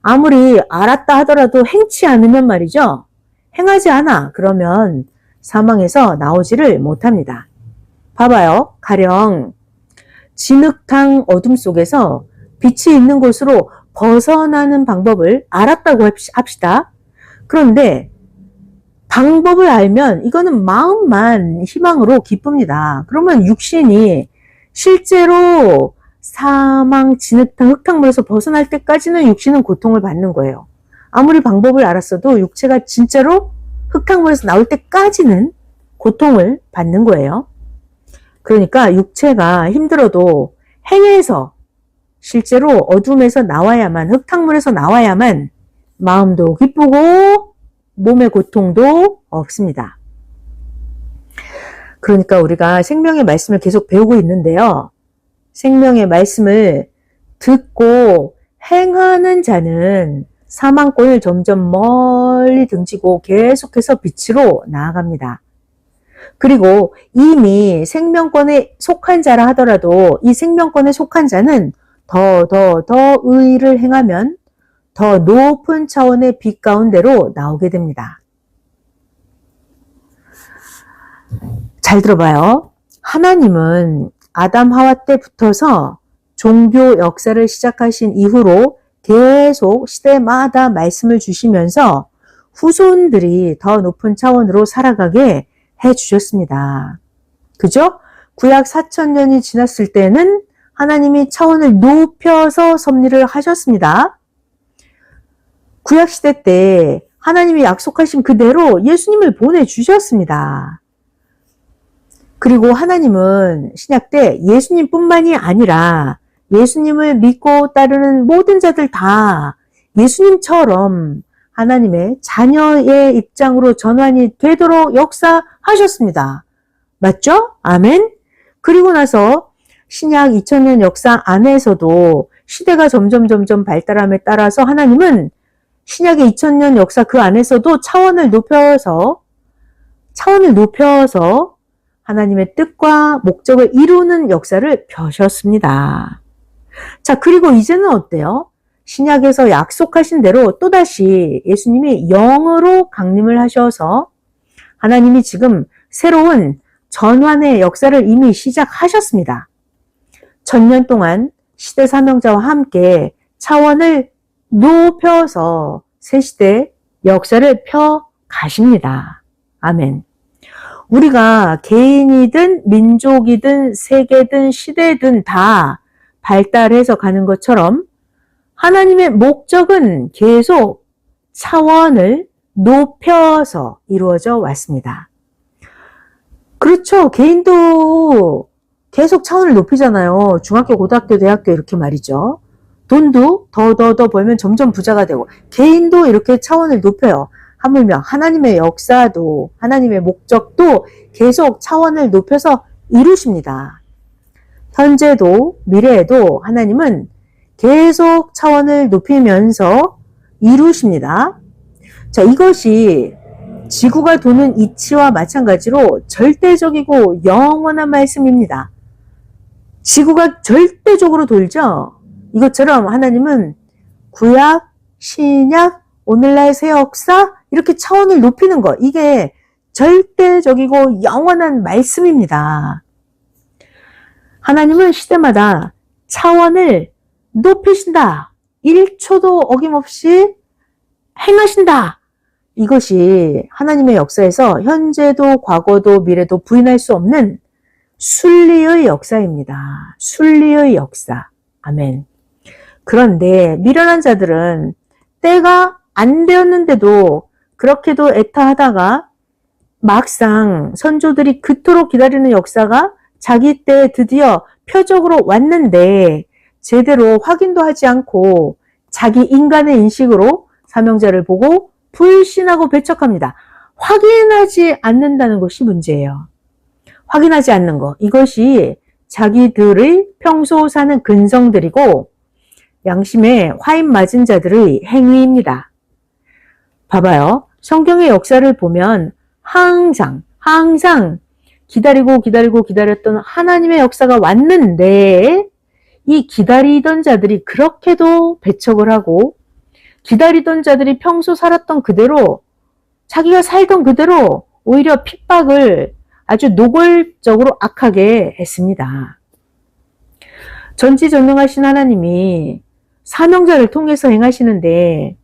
아무리 알았다 하더라도 행치 않으면 말이죠. 행하지 않아. 그러면 사망에서 나오지를 못합니다. 봐봐요. 가령 진흙탕 어둠 속에서 빛이 있는 곳으로 벗어나는 방법을 알았다고 합시다. 그런데 방법을 알면 이거는 마음만 희망으로 기쁩니다. 그러면 육신이 실제로 사망, 진흙탕, 흙탕물에서 벗어날 때까지는 육신은 고통을 받는 거예요. 아무리 방법을 알았어도 육체가 진짜로 흙탕물에서 나올 때까지는 고통을 받는 거예요. 그러니까 육체가 힘들어도 행해서 실제로 어둠에서 나와야만, 흙탕물에서 나와야만 마음도 기쁘고 몸의 고통도 없습니다. 그러니까 우리가 생명의 말씀을 계속 배우고 있는데요. 생명의 말씀을 듣고 행하는 자는 사망권을 점점 멀리 등지고 계속해서 빛으로 나아갑니다. 그리고 이미 생명권에 속한 자라 하더라도 이 생명권에 속한 자는 더 의를 행하면 더 높은 차원의 빛 가운데로 나오게 됩니다. 잘 들어봐요. 하나님은 아담 하와 때부터서 종교 역사를 시작하신 이후로 계속 시대마다 말씀을 주시면서 후손들이 더 높은 차원으로 살아가게 해주셨습니다. 그죠? 구약 4000년이 지났을 때는 하나님이 차원을 높여서 섭리를 하셨습니다. 구약시대 때 하나님이 약속하신 그대로 예수님을 보내주셨습니다. 그리고 하나님은 신약 때 예수님뿐만이 아니라 예수님을 믿고 따르는 모든 자들 다 예수님처럼 하나님의 자녀의 입장으로 전환이 되도록 역사하셨습니다. 맞죠? 아멘? 그리고 나서 신약 2000년 역사 안에서도 시대가 점점 발달함에 따라서 하나님은 신약의 2000년 역사 그 안에서도 차원을 높여서 하나님의 뜻과 목적을 이루는 역사를 펴셨습니다. 자, 그리고 이제는 어때요? 신약에서 약속하신 대로 또다시 예수님이 영으로 강림을 하셔서 하나님이 지금 새로운 전환의 역사를 이미 시작하셨습니다. 천년 동안 시대 사명자와 함께 차원을 높여서 새시대 역사를 펴 가십니다. 아멘. 우리가 개인이든 민족이든 세계든 시대든 다 발달해서 가는 것처럼 하나님의 목적은 계속 차원을 높여서 이루어져 왔습니다. 그렇죠. 개인도 계속 차원을 높이잖아요. 중학교, 고등학교, 대학교 이렇게 말이죠. 돈도 더 벌면 점점 부자가 되고 개인도 이렇게 차원을 높여요. 하물며 하나님의 역사도 하나님의 목적도 계속 차원을 높여서 이루십니다. 현재도 미래에도 하나님은 계속 차원을 높이면서 이루십니다. 자, 이것이 지구가 도는 이치와 마찬가지로 절대적이고 영원한 말씀입니다. 지구가 절대적으로 돌죠. 이것처럼 하나님은 구약, 신약, 오늘날 새 역사 이렇게 차원을 높이는 것, 이게 절대적이고 영원한 말씀입니다. 하나님은 시대마다 차원을 높이신다. 1초도 어김없이 행하신다. 이것이 하나님의 역사에서 현재도 과거도 미래도 부인할 수 없는 순리의 역사입니다. 순리의 역사. 아멘. 그런데 미련한 자들은 때가 안 되었는데도 그렇게도 애타하다가 막상 선조들이 그토록 기다리는 역사가 자기 때에 드디어 표적으로 왔는데 제대로 확인도 하지 않고 자기 인간의 인식으로 사명자를 보고 불신하고 배척합니다. 확인하지 않는다는 것이 문제예요. 확인하지 않는 것. 이것이 자기들의 평소 사는 근성들이고 양심에 화인 맞은 자들의 행위입니다. 봐봐요. 성경의 역사를 보면 항상 기다렸던 하나님의 역사가 왔는데 이 기다리던 자들이 그렇게도 배척을 하고 기다리던 자들이 평소 살았던 그대로 자기가 살던 그대로 오히려 핍박을 아주 노골적으로 악하게 했습니다. 전지전능하신 하나님이 사명자를 통해서 행하시는데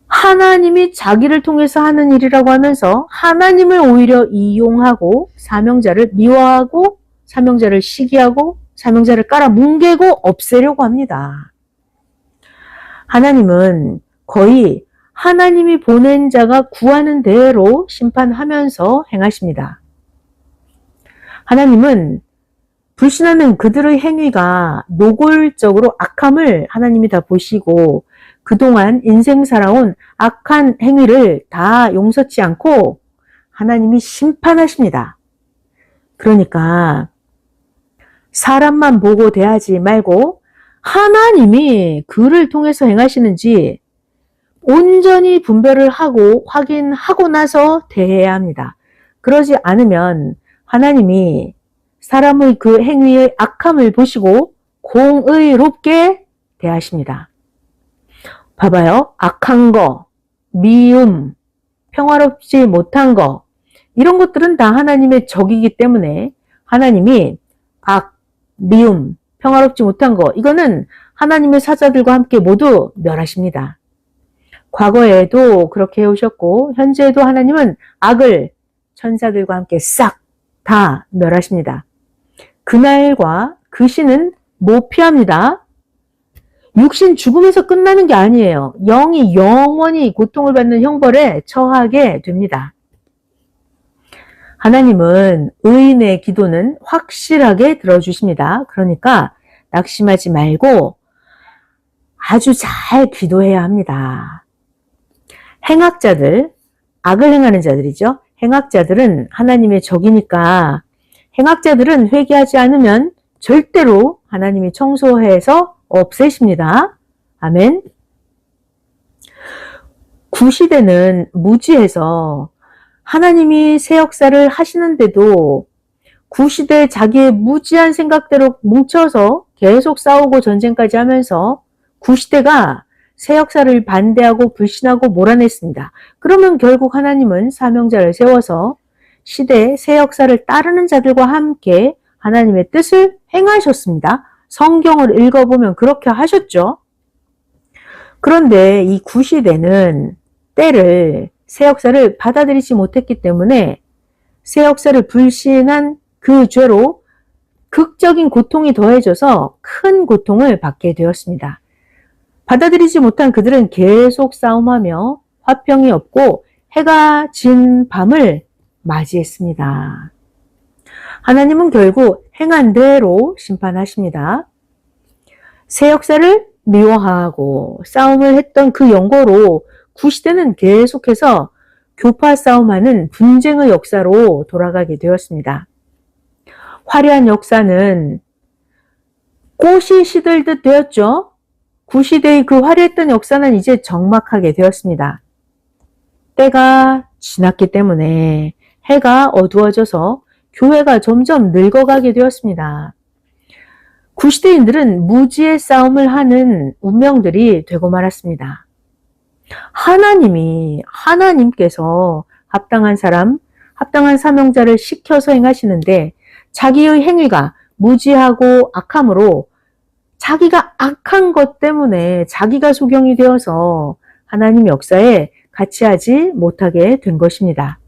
하나님이 자기를 통해서 하는 일이라고 하면서 하나님을 오히려 이용하고 사명자를 미워하고 사명자를 시기하고 사명자를 깔아뭉개고 없애려고 합니다. 하나님은 거의 하나님이 보낸 자가 구하는 대로 심판하면서 행하십니다. 하나님은 불신하는 그들의 행위가 노골적으로 악함을 하나님이 다 보시고 그동안 인생 살아온 악한 행위를 다 용서치 않고 하나님이 심판하십니다. 그러니까 사람만 보고 대하지 말고 하나님이 그를 통해서 행하시는지 온전히 분별을 하고 확인하고 나서 대해야 합니다. 그러지 않으면 하나님이 사람의 그 행위의 악함을 보시고 공의롭게 대하십니다. 봐봐요. 악한 거, 미움, 평화롭지 못한 거 이런 것들은 다 하나님의 적이기 때문에 하나님이 악, 미움, 평화롭지 못한 거 이거는 하나님의 사자들과 함께 모두 멸하십니다. 과거에도 그렇게 해오셨고 현재에도 하나님은 악을 천사들과 함께 싹 다 멸하십니다. 그날과 그 시는 못 피합니다. 육신 죽음에서 끝나는 게 아니에요. 영이 영원히 고통을 받는 형벌에 처하게 됩니다. 하나님은 의인의 기도는 확실하게 들어주십니다. 그러니까 낙심하지 말고 아주 잘 기도해야 합니다. 행악자들, 악을 행하는 자들이죠. 행악자들은 하나님의 적이니까 행악자들은 회개하지 않으면 절대로 하나님이 청소해서 없애십니다. 아멘. 구시대는 무지해서 하나님이 새 역사를 하시는데도 구시대 자기의 무지한 생각대로 뭉쳐서 계속 싸우고 전쟁까지 하면서 구시대가 새 역사를 반대하고 불신하고 몰아냈습니다. 그러면 결국 하나님은 사명자를 세워서 시대의 새 역사를 따르는 자들과 함께 하나님의 뜻을 행하셨습니다. 성경을 읽어보면 그렇게 하셨죠. 그런데 이 구시대는 새 역사를 받아들이지 못했기 때문에 새 역사를 불신한 그 죄로 극적인 고통이 더해져서 큰 고통을 받게 되었습니다. 받아들이지 못한 그들은 계속 싸움하며 화평이 없고 해가 진 밤을 맞이했습니다. 하나님은 결국 행한 대로 심판하십니다. 새 역사를 미워하고 싸움을 했던 그 연고로 구시대는 계속해서 교파 싸움하는 분쟁의 역사로 돌아가게 되었습니다. 화려한 역사는 꽃이 시들듯 되었죠. 구시대의 그 화려했던 역사는 이제 적막하게 되었습니다. 때가 지났기 때문에 해가 어두워져서 교회가 점점 늙어가게 되었습니다. 구시대인들은 무지의 싸움을 하는 운명들이 되고 말았습니다. 하나님께서 합당한 사람, 합당한 사명자를 시켜서 행하시는데 자기의 행위가 무지하고 악함으로 자기가 악한 것 때문에 자기가 소경이 되어서 하나님 역사에 같이 하지 못하게 된 것입니다.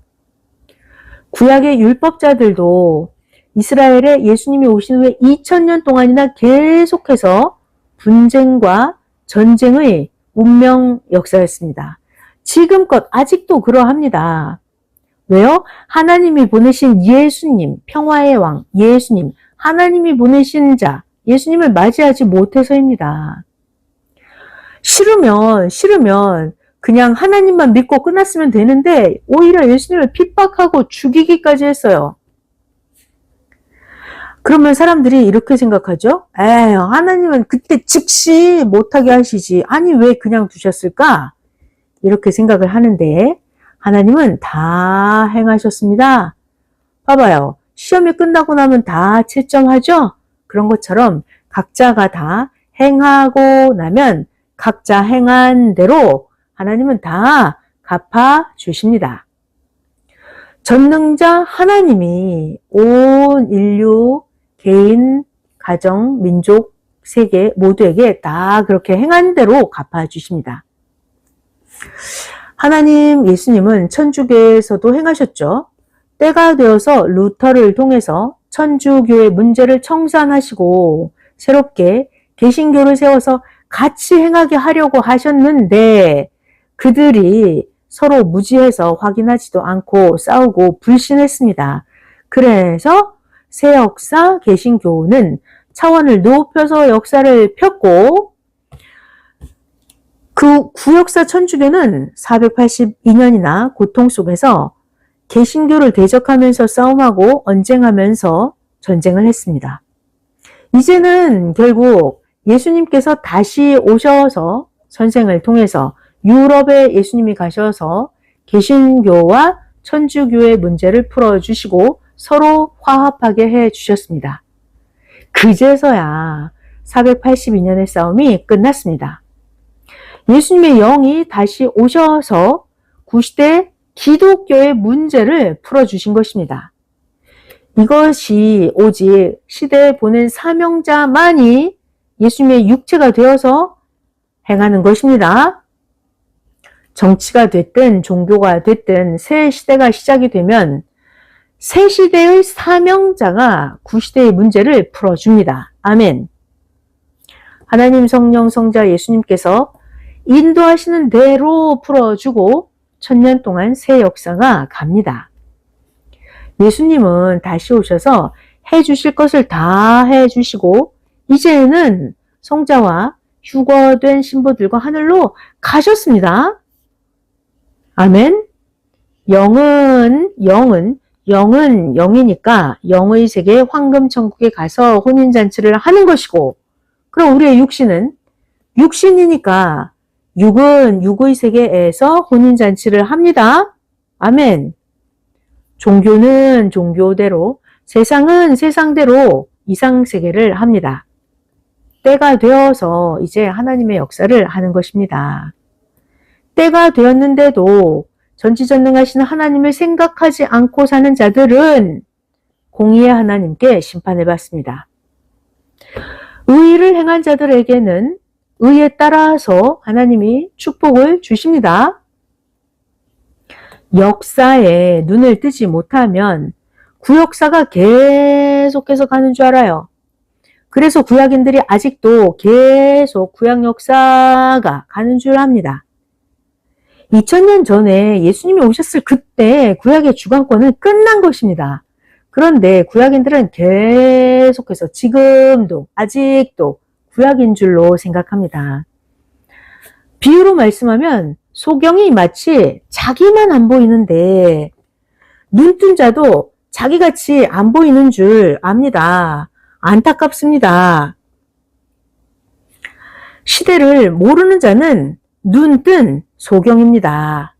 구약의 율법자들도 이스라엘에 예수님이 오신 후에 2000년 동안이나 계속해서 분쟁과 전쟁의 운명 역사였습니다. 지금껏 아직도 그러합니다. 왜요? 하나님이 보내신 예수님, 평화의 왕, 예수님, 하나님이 보내신 자, 예수님을 맞이하지 못해서입니다. 싫으면 그냥 하나님만 믿고 끝났으면 되는데 오히려 예수님을 핍박하고 죽이기까지 했어요. 그러면 사람들이 이렇게 생각하죠. 에휴, 하나님은 그때 즉시 못하게 하시지. 아니 왜 그냥 두셨을까? 이렇게 생각을 하는데 하나님은 다 행하셨습니다. 봐봐요. 시험이 끝나고 나면 다 채점하죠? 그런 것처럼 각자가 다 행하고 나면 각자 행한 대로 하나님은 다 갚아주십니다. 전능자 하나님이 온 인류, 개인, 가정, 민족, 세계 모두에게 다 그렇게 행한 대로 갚아주십니다. 하나님 예수님은 천주교에서도 행하셨죠. 때가 되어서 루터를 통해서 천주교의 문제를 청산하시고 새롭게 개신교를 세워서 같이 행하게 하려고 하셨는데 그들이 서로 무지해서 확인하지도 않고 싸우고 불신했습니다. 그래서 새 역사 개신교는 차원을 높여서 역사를 폈고 그 구역사 천주교는 482년이나 고통 속에서 개신교를 대적하면서 싸움하고 언쟁하면서 전쟁을 했습니다. 이제는 결국 예수님께서 다시 오셔서 전쟁을 통해서 유럽에 예수님이 가셔서 개신교와 천주교의 문제를 풀어주시고 서로 화합하게 해주셨습니다. 그제서야 482년의 싸움이 끝났습니다. 예수님의 영이 다시 오셔서 구시대 기독교의 문제를 풀어주신 것입니다. 이것이 오직 시대에 보낸 사명자만이 예수님의 육체가 되어서 행하는 것입니다. 정치가 됐든 종교가 됐든 새 시대가 시작이 되면 새 시대의 사명자가 구시대의 문제를 풀어줍니다. 아멘. 하나님 성령 성자 예수님께서 인도하시는 대로 풀어주고 1000년 동안 새 역사가 갑니다. 예수님은 다시 오셔서 해주실 것을 다 해주시고 이제는 성자와 휴거된 신부들과 하늘로 가셨습니다. 아멘. 영은 영이니까 영의 세계 황금천국에 가서 혼인잔치를 하는 것이고 그럼 우리의 육신은 육신이니까 육은 육의 세계에서 혼인잔치를 합니다. 아멘. 종교는 종교대로 세상은 세상대로 이상세계를 합니다. 때가 되어서 이제 하나님의 역사를 하는 것입니다. 때가 되었는데도 전지전능하신 하나님을 생각하지 않고 사는 자들은 공의의 하나님께 심판을 받습니다. 의의를 행한 자들에게는 의에 따라서 하나님이 축복을 주십니다. 역사에 눈을 뜨지 못하면 구역사가 계속해서 가는 줄 알아요. 그래서 구약인들이 아직도 계속 구약 역사가 가는 줄 압니다. 2000년 전에 예수님이 오셨을 그때 구약의 주관권은 끝난 것입니다. 그런데 구약인들은 계속해서 지금도 아직도 구약인 줄로 생각합니다. 비유로 말씀하면 소경이 마치 자기만 안 보이는데 눈뜬 자도 자기같이 안 보이는 줄 압니다. 안타깝습니다. 시대를 모르는 자는 눈뜬 소경입니다.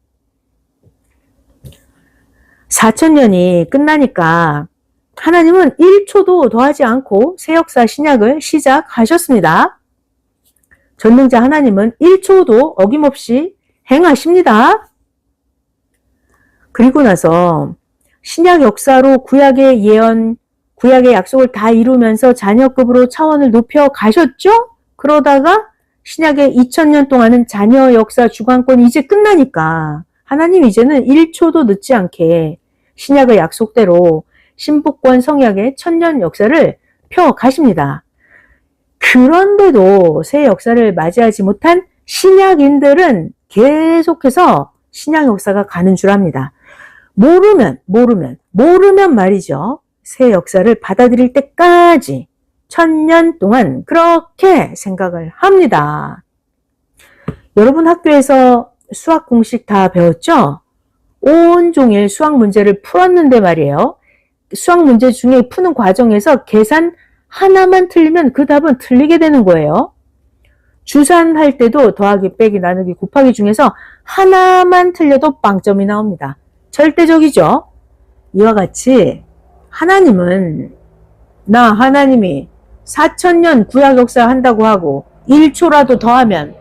4000년이 끝나니까 하나님은 1초도 더하지 않고 새 역사 신약을 시작하셨습니다. 전능자 하나님은 1초도 어김없이 행하십니다. 그리고 나서 신약 역사로 구약의 예언, 구약의 약속을 다 이루면서 자녀급으로 차원을 높여 가셨죠? 그러다가 신약의 2000년 동안은 자녀 역사 주관권이 이제 끝나니까 하나님 이제는 1초도 늦지 않게 신약의 약속대로 신부권 성약의 1000년 역사를 펴 가십니다. 그런데도 새 역사를 맞이하지 못한 신약인들은 계속해서 신약 역사가 가는 줄 압니다. 모르면 말이죠. 새 역사를 받아들일 때까지 1000년 동안 그렇게 생각을 합니다. 여러분 학교에서 수학 공식 다 배웠죠? 온종일 수학 문제를 풀었는데 말이에요. 수학 문제 중에 푸는 과정에서 계산 하나만 틀리면 그 답은 틀리게 되는 거예요. 주산할 때도 더하기, 빼기, 나누기, 곱하기 중에서 하나만 틀려도 빵점이 나옵니다. 절대적이죠? 이와 같이 하나님이 4000년 구약 역사 한다고 하고 1초라도 더하면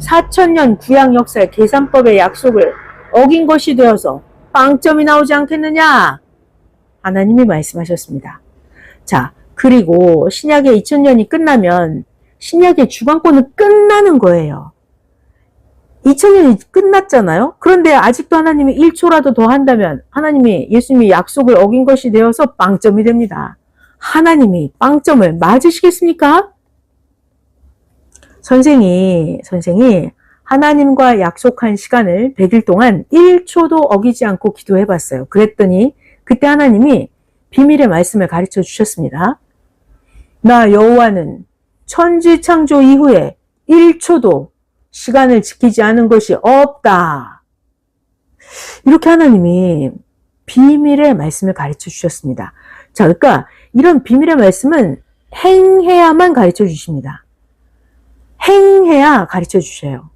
4000년 구약 역사의 계산법의 약속을 어긴 것이 되어서 빵점이 나오지 않겠느냐? 하나님이 말씀하셨습니다. 자, 그리고 신약의 2000년이 끝나면 신약의 주관권은 끝나는 거예요. 2000년이 끝났잖아요. 그런데 아직도 하나님이 1초라도 더 한다면 예수님이 약속을 어긴 것이 되어서 빵점이 됩니다. 하나님이 빵점을 맞으시겠습니까? 선생이 하나님과 약속한 시간을 100일 동안 1초도 어기지 않고 기도해 봤어요. 그랬더니 그때 하나님이 비밀의 말씀을 가르쳐 주셨습니다. 나 여호와는 천지 창조 이후에 1초도 시간을 지키지 않은 것이 없다. 이렇게 하나님이 비밀의 말씀을 가르쳐 주셨습니다. 자, 그러니까 이런 비밀의 말씀은 행해야만 가르쳐 주십니다. 행해야 가르쳐 주셔요.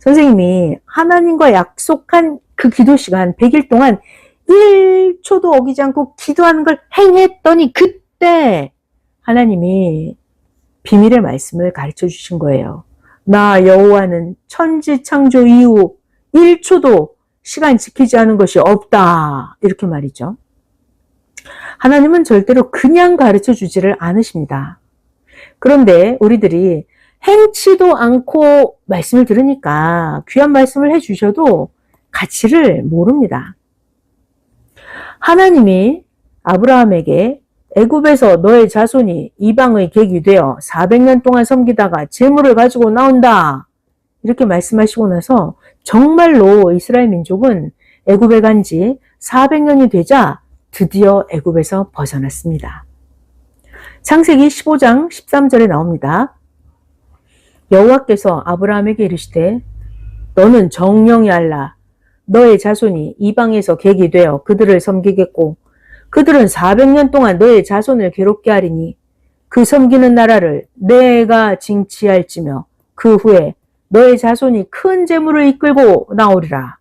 선생님이 하나님과 약속한 그 기도 시간 100일 동안 1초도 어기지 않고 기도하는 걸 행했더니 그때 하나님이 비밀의 말씀을 가르쳐 주신 거예요. 나 여호와는 천지 창조 이후 1초도 시간 지키지 않은 것이 없다. 이렇게 말이죠. 하나님은 절대로 그냥 가르쳐 주지를 않으십니다. 그런데 우리들이 행치도 않고 말씀을 들으니까 귀한 말씀을 해주셔도 가치를 모릅니다. 하나님이 아브라함에게 애굽에서 너의 자손이 이방의 객이 되어 400년 동안 섬기다가 재물을 가지고 나온다. 이렇게 말씀하시고 나서 정말로 이스라엘 민족은 애굽에 간 지 400년이 되자 드디어 애굽에서 벗어났습니다. 창세기 15장 13절에 나옵니다. 여호와께서 아브라함에게 이르시되 너는 정령이 알라. 너의 자손이 이방에서 객이 되어 그들을 섬기겠고 그들은 400년 동안 너의 자손을 괴롭게 하리니 그 섬기는 나라를 내가 징치할지며 그 후에 너의 자손이 큰 재물을 이끌고 나오리라.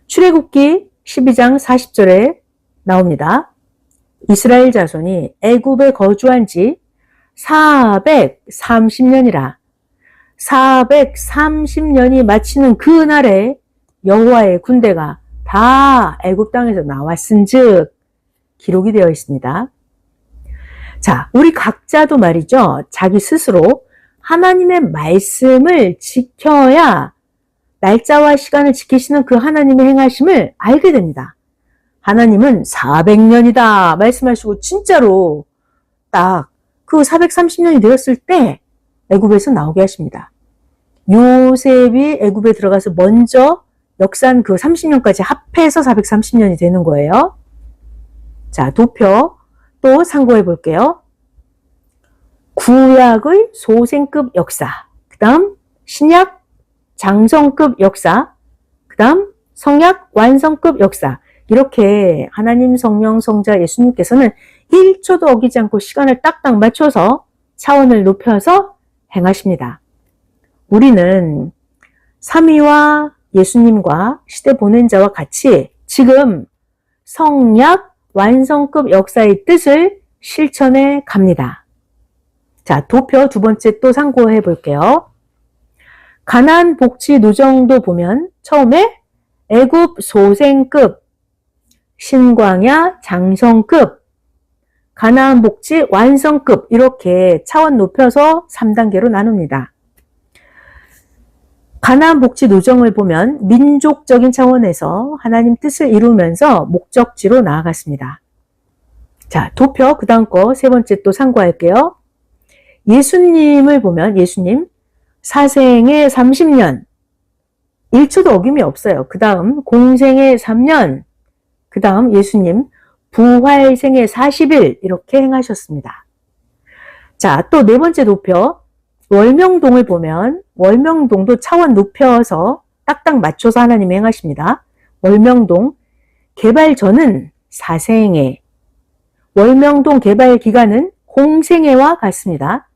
출애굽기 12장 40절에 나옵니다. 이스라엘 자손이 애굽에 거주한 지 430년이라. 430년이 마치는 그날에 여호와의 군대가 다 애굽 땅에서 나왔은즉 기록이 되어 있습니다. 자, 우리 각자도 말이죠. 자기 스스로 하나님의 말씀을 지켜야 날짜와 시간을 지키시는 그 하나님의 행하심을 알게 됩니다. 하나님은 400년이다 말씀하시고 진짜로 딱 그 430년이 되었을 때 애굽에서 나오게 하십니다. 요셉이 애굽에 들어가서 먼저 역사한 그 30년까지 합해서 430년이 되는 거예요. 자, 도표 또 참고해 볼게요. 구약의 소생급 역사, 그 다음 신약 장성급 역사, 그 다음 성약 완성급 역사. 이렇게 하나님 성령 성자 예수님께서는 1초도 어기지 않고 시간을 딱딱 맞춰서 차원을 높여서 행하십니다. 우리는 삼위와 예수님과 시대 보낸자와 같이 지금 성약 완성급 역사의 뜻을 실천해 갑니다. 자, 도표 두 번째 또 참고해 볼게요. 가나안 복지 노정도 보면 처음에 애굽 소생급, 신광야 장성급, 가나안 복지 완성급 이렇게 차원 높여서 3단계로 나눕니다. 가나안 복지 노정을 보면 민족적인 차원에서 하나님 뜻을 이루면서 목적지로 나아갔습니다. 자, 도표 그 다음 거 세 번째 또 참고할게요. 예수님을 보면 예수님 사생애 30년 1초도 어김이 없어요. 그 다음 공생애 3년, 그 다음 예수님 부활생애 40일 이렇게 행하셨습니다. 자, 또 네 번째 도표 월명동을 보면 월명동도 차원 높여서 딱딱 맞춰서 하나님이 행하십니다. 월명동 개발 전은 사생애, 월명동 개발 기간은 공생애와 같습니다.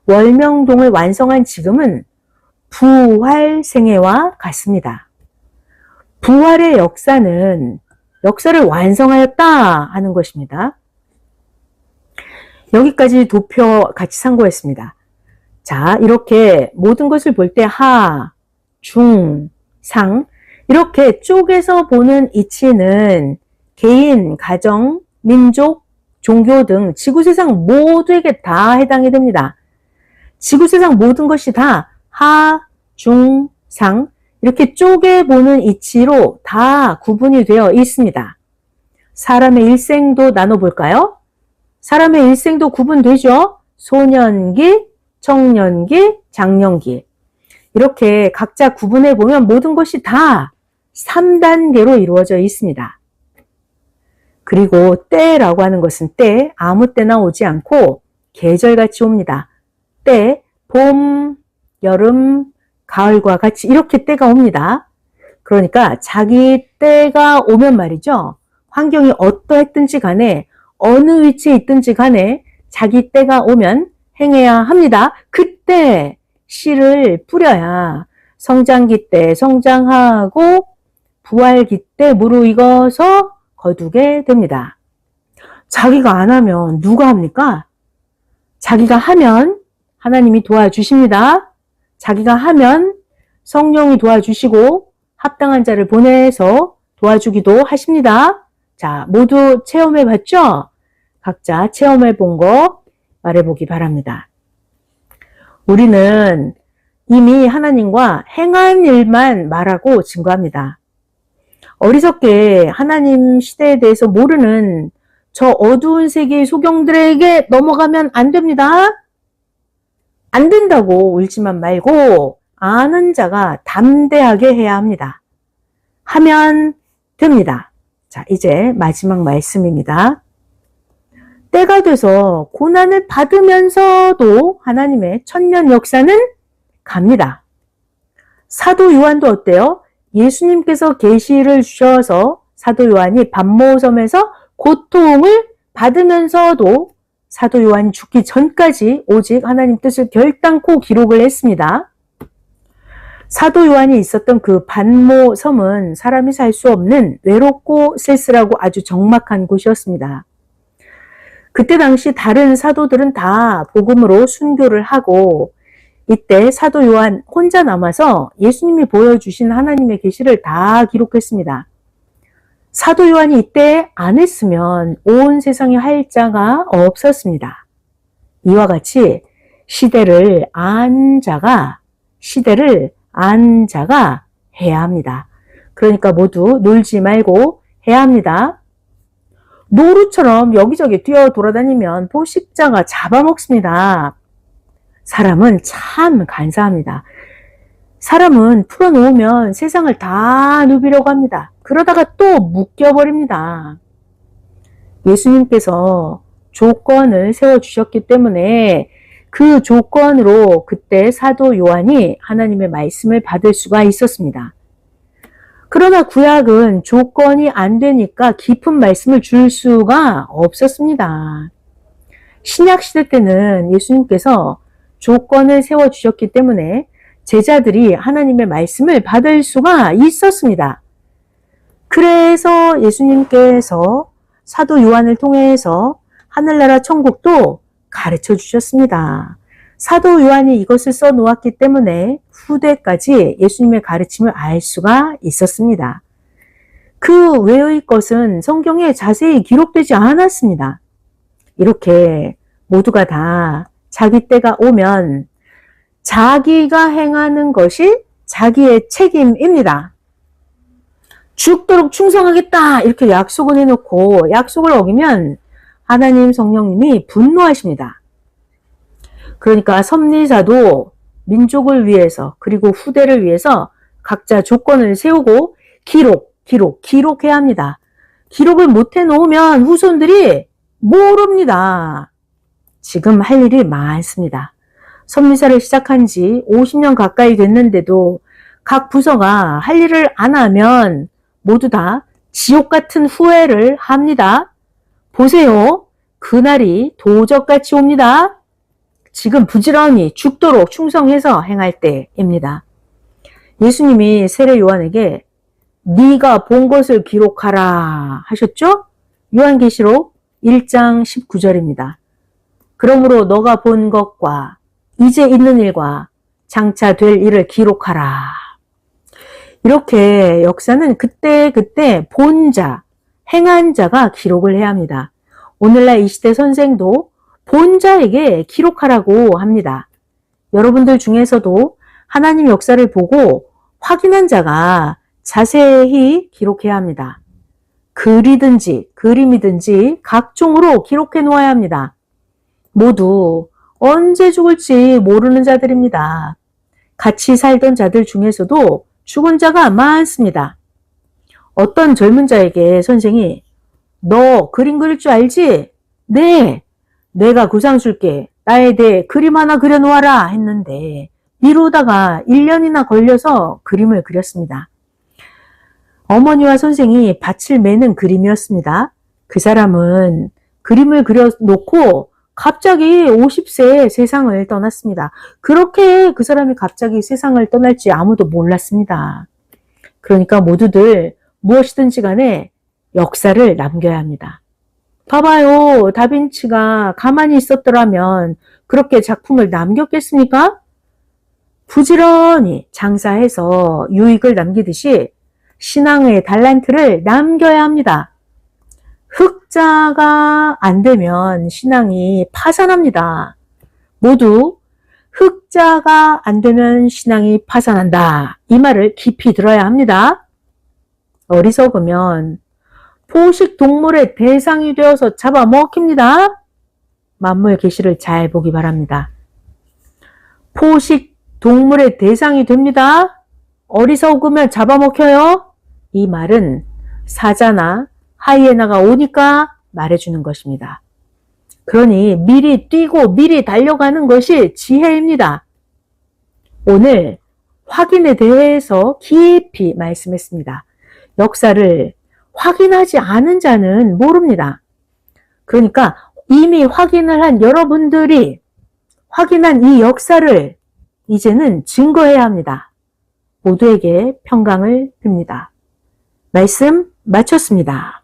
월명동을 완성한 지금은 부활생애와 같습니다. 부활의 역사는 역사를 완성하였다 하는 것입니다. 여기까지 도표 같이 참고했습니다. 자, 이렇게 모든 것을 볼 때 하, 중, 상 이렇게 쪼개서 보는 이치는 개인, 가정, 민족, 종교 등 지구세상 모두에게 다 해당이 됩니다. 지구세상 모든 것이 다 하, 중, 상 이렇게 쪼개보는 이치로 다 구분이 되어 있습니다. 사람의 일생도 나눠볼까요? 사람의 일생도 구분되죠? 소년기, 청년기, 장년기 이렇게 각자 구분해보면 모든 것이 다 3단계로 이루어져 있습니다. 그리고 때라고 하는 것은 때, 아무 때나 오지 않고 계절같이 옵니다. 때, 봄, 여름, 가을과 같이 이렇게 때가 옵니다. 그러니까 자기 때가 오면 말이죠. 환경이 어떠했든지 간에 어느 위치에 있든지 간에 자기 때가 오면 행해야 합니다. 그때 씨를 뿌려야 성장기 때 성장하고 부활기 때 무르익어서 거두게 됩니다. 자기가 안 하면 누가 합니까? 자기가 하면 하나님이 도와주십니다. 자기가 하면 성령이 도와주시고 합당한 자를 보내서 도와주기도 하십니다. 자, 모두 체험해 봤죠? 각자 체험해 본 거 말해보기 바랍니다. 우리는 이미 하나님과 행한 일만 말하고 증거합니다. 어리석게 하나님 시대에 대해서 모르는 저 어두운 세계의 소경들에게 넘어가면 안 됩니다. 안 된다고 울지만 말고 아는 자가 담대하게 해야 합니다. 하면 됩니다. 자, 이제 마지막 말씀입니다. 때가 돼서 고난을 받으면서도 하나님의 천년 역사는 갑니다. 사도 요한도 어때요? 예수님께서 계시를 주셔서 사도 요한이 반모섬에서 고통을 받으면서도 사도 요한이 죽기 전까지 오직 하나님 뜻을 결단코 기록을 했습니다. 사도 요한이 있었던 그 반모섬은 사람이 살 수 없는 외롭고 쓸쓸하고 아주 적막한 곳이었습니다. 그때 당시 다른 사도들은 다 복음으로 순교를 하고 이때 사도 요한 혼자 남아서 예수님이 보여주신 하나님의 계시를 다 기록했습니다. 사도 요한이 이때 안 했으면 온 세상에 할 자가 없었습니다. 이와 같이 시대를 안 자가 해야 합니다. 그러니까 모두 놀지 말고 해야 합니다. 노루처럼 여기저기 뛰어 돌아다니면 포식자가 잡아먹습니다. 사람은 참 간사합니다. 사람은 풀어놓으면 세상을 다 누비려고 합니다. 그러다가 또 묶여버립니다. 예수님께서 조건을 세워주셨기 때문에 그 조건으로 그때 사도 요한이 하나님의 말씀을 받을 수가 있었습니다. 그러나 구약은 조건이 안 되니까 깊은 말씀을 줄 수가 없었습니다. 신약 시대 때는 예수님께서 조건을 세워주셨기 때문에 제자들이 하나님의 말씀을 받을 수가 있었습니다. 그래서 예수님께서 사도 요한을 통해서 하늘나라 천국도 가르쳐 주셨습니다. 사도 요한이 이것을 써놓았기 때문에 후대까지 예수님의 가르침을 알 수가 있었습니다. 그 외의 것은 성경에 자세히 기록되지 않았습니다. 이렇게 모두가 다 자기 때가 오면 자기가 행하는 것이 자기의 책임입니다. 죽도록 충성하겠다 이렇게 약속을 해놓고 약속을 어기면 하나님 성령님이 분노하십니다. 그러니까 섭리사도 민족을 위해서 그리고 후대를 위해서 각자 조건을 세우고 기록해야 합니다. 기록을 못 해놓으면 후손들이 모릅니다. 지금 할 일이 많습니다. 섭리사를 시작한 지 50년 가까이 됐는데도 각 부서가 할 일을 안 하면 모두 다 지옥 같은 후회를 합니다. 보세요. 그날이 도적같이 옵니다. 지금 부지런히 죽도록 충성해서 행할 때입니다. 예수님이 세례 요한에게 네가 본 것을 기록하라 하셨죠? 요한계시록 1장 19절입니다. 그러므로 너가 본 것과 이제 있는 일과 장차 될 일을 기록하라. 이렇게 역사는 그때 본 자, 행한 자가 기록을 해야 합니다. 오늘날 이 시대 선생도 본 자에게 기록하라고 합니다. 여러분들 중에서도 하나님 역사를 보고 확인한 자가 자세히 기록해야 합니다. 글이든지 그림이든지 각종으로 기록해 놓아야 합니다. 모두 언제 죽을지 모르는 자들입니다. 같이 살던 자들 중에서도 죽은 자가 많습니다. 어떤 젊은 자에게 선생이 너 그림 그릴 줄 알지? 네, 내가 구상 줄게. 나에 대해 그림 하나 그려놓아라 했는데 미루다가 1년이나 걸려서 그림을 그렸습니다. 어머니와 선생이 밭을 매는 그림이었습니다. 그 사람은 그림을 그려놓고 갑자기 50세에 세상을 떠났습니다. 그렇게 그 사람이 갑자기 세상을 떠날지 아무도 몰랐습니다. 그러니까 모두들 무엇이든지 간에 역사를 남겨야 합니다. 봐봐요. 다빈치가 가만히 있었더라면 그렇게 작품을 남겼겠습니까? 부지런히 장사해서 유익을 남기듯이 신앙의 달란트를 남겨야 합니다. 흑자가 안 되면 신앙이 파산합니다. 모두 흑자가 안 되면 신앙이 파산한다. 이 말을 깊이 들어야 합니다. 어리석으면 포식 동물의 대상이 되어서 잡아먹힙니다. 만물 계시를 잘 보기 바랍니다. 포식 동물의 대상이 됩니다. 어리석으면 잡아먹혀요. 이 말은 사자나 하이에나가 오니까 말해주는 것입니다. 그러니 미리 뛰고 미리 달려가는 것이 지혜입니다. 오늘 확인에 대해서 깊이 말씀했습니다. 역사를 확인하지 않은 자는 모릅니다. 그러니까 이미 확인을 한 여러분들이 확인한 이 역사를 이제는 증거해야 합니다. 모두에게 평강을 빕니다. 말씀 마쳤습니다.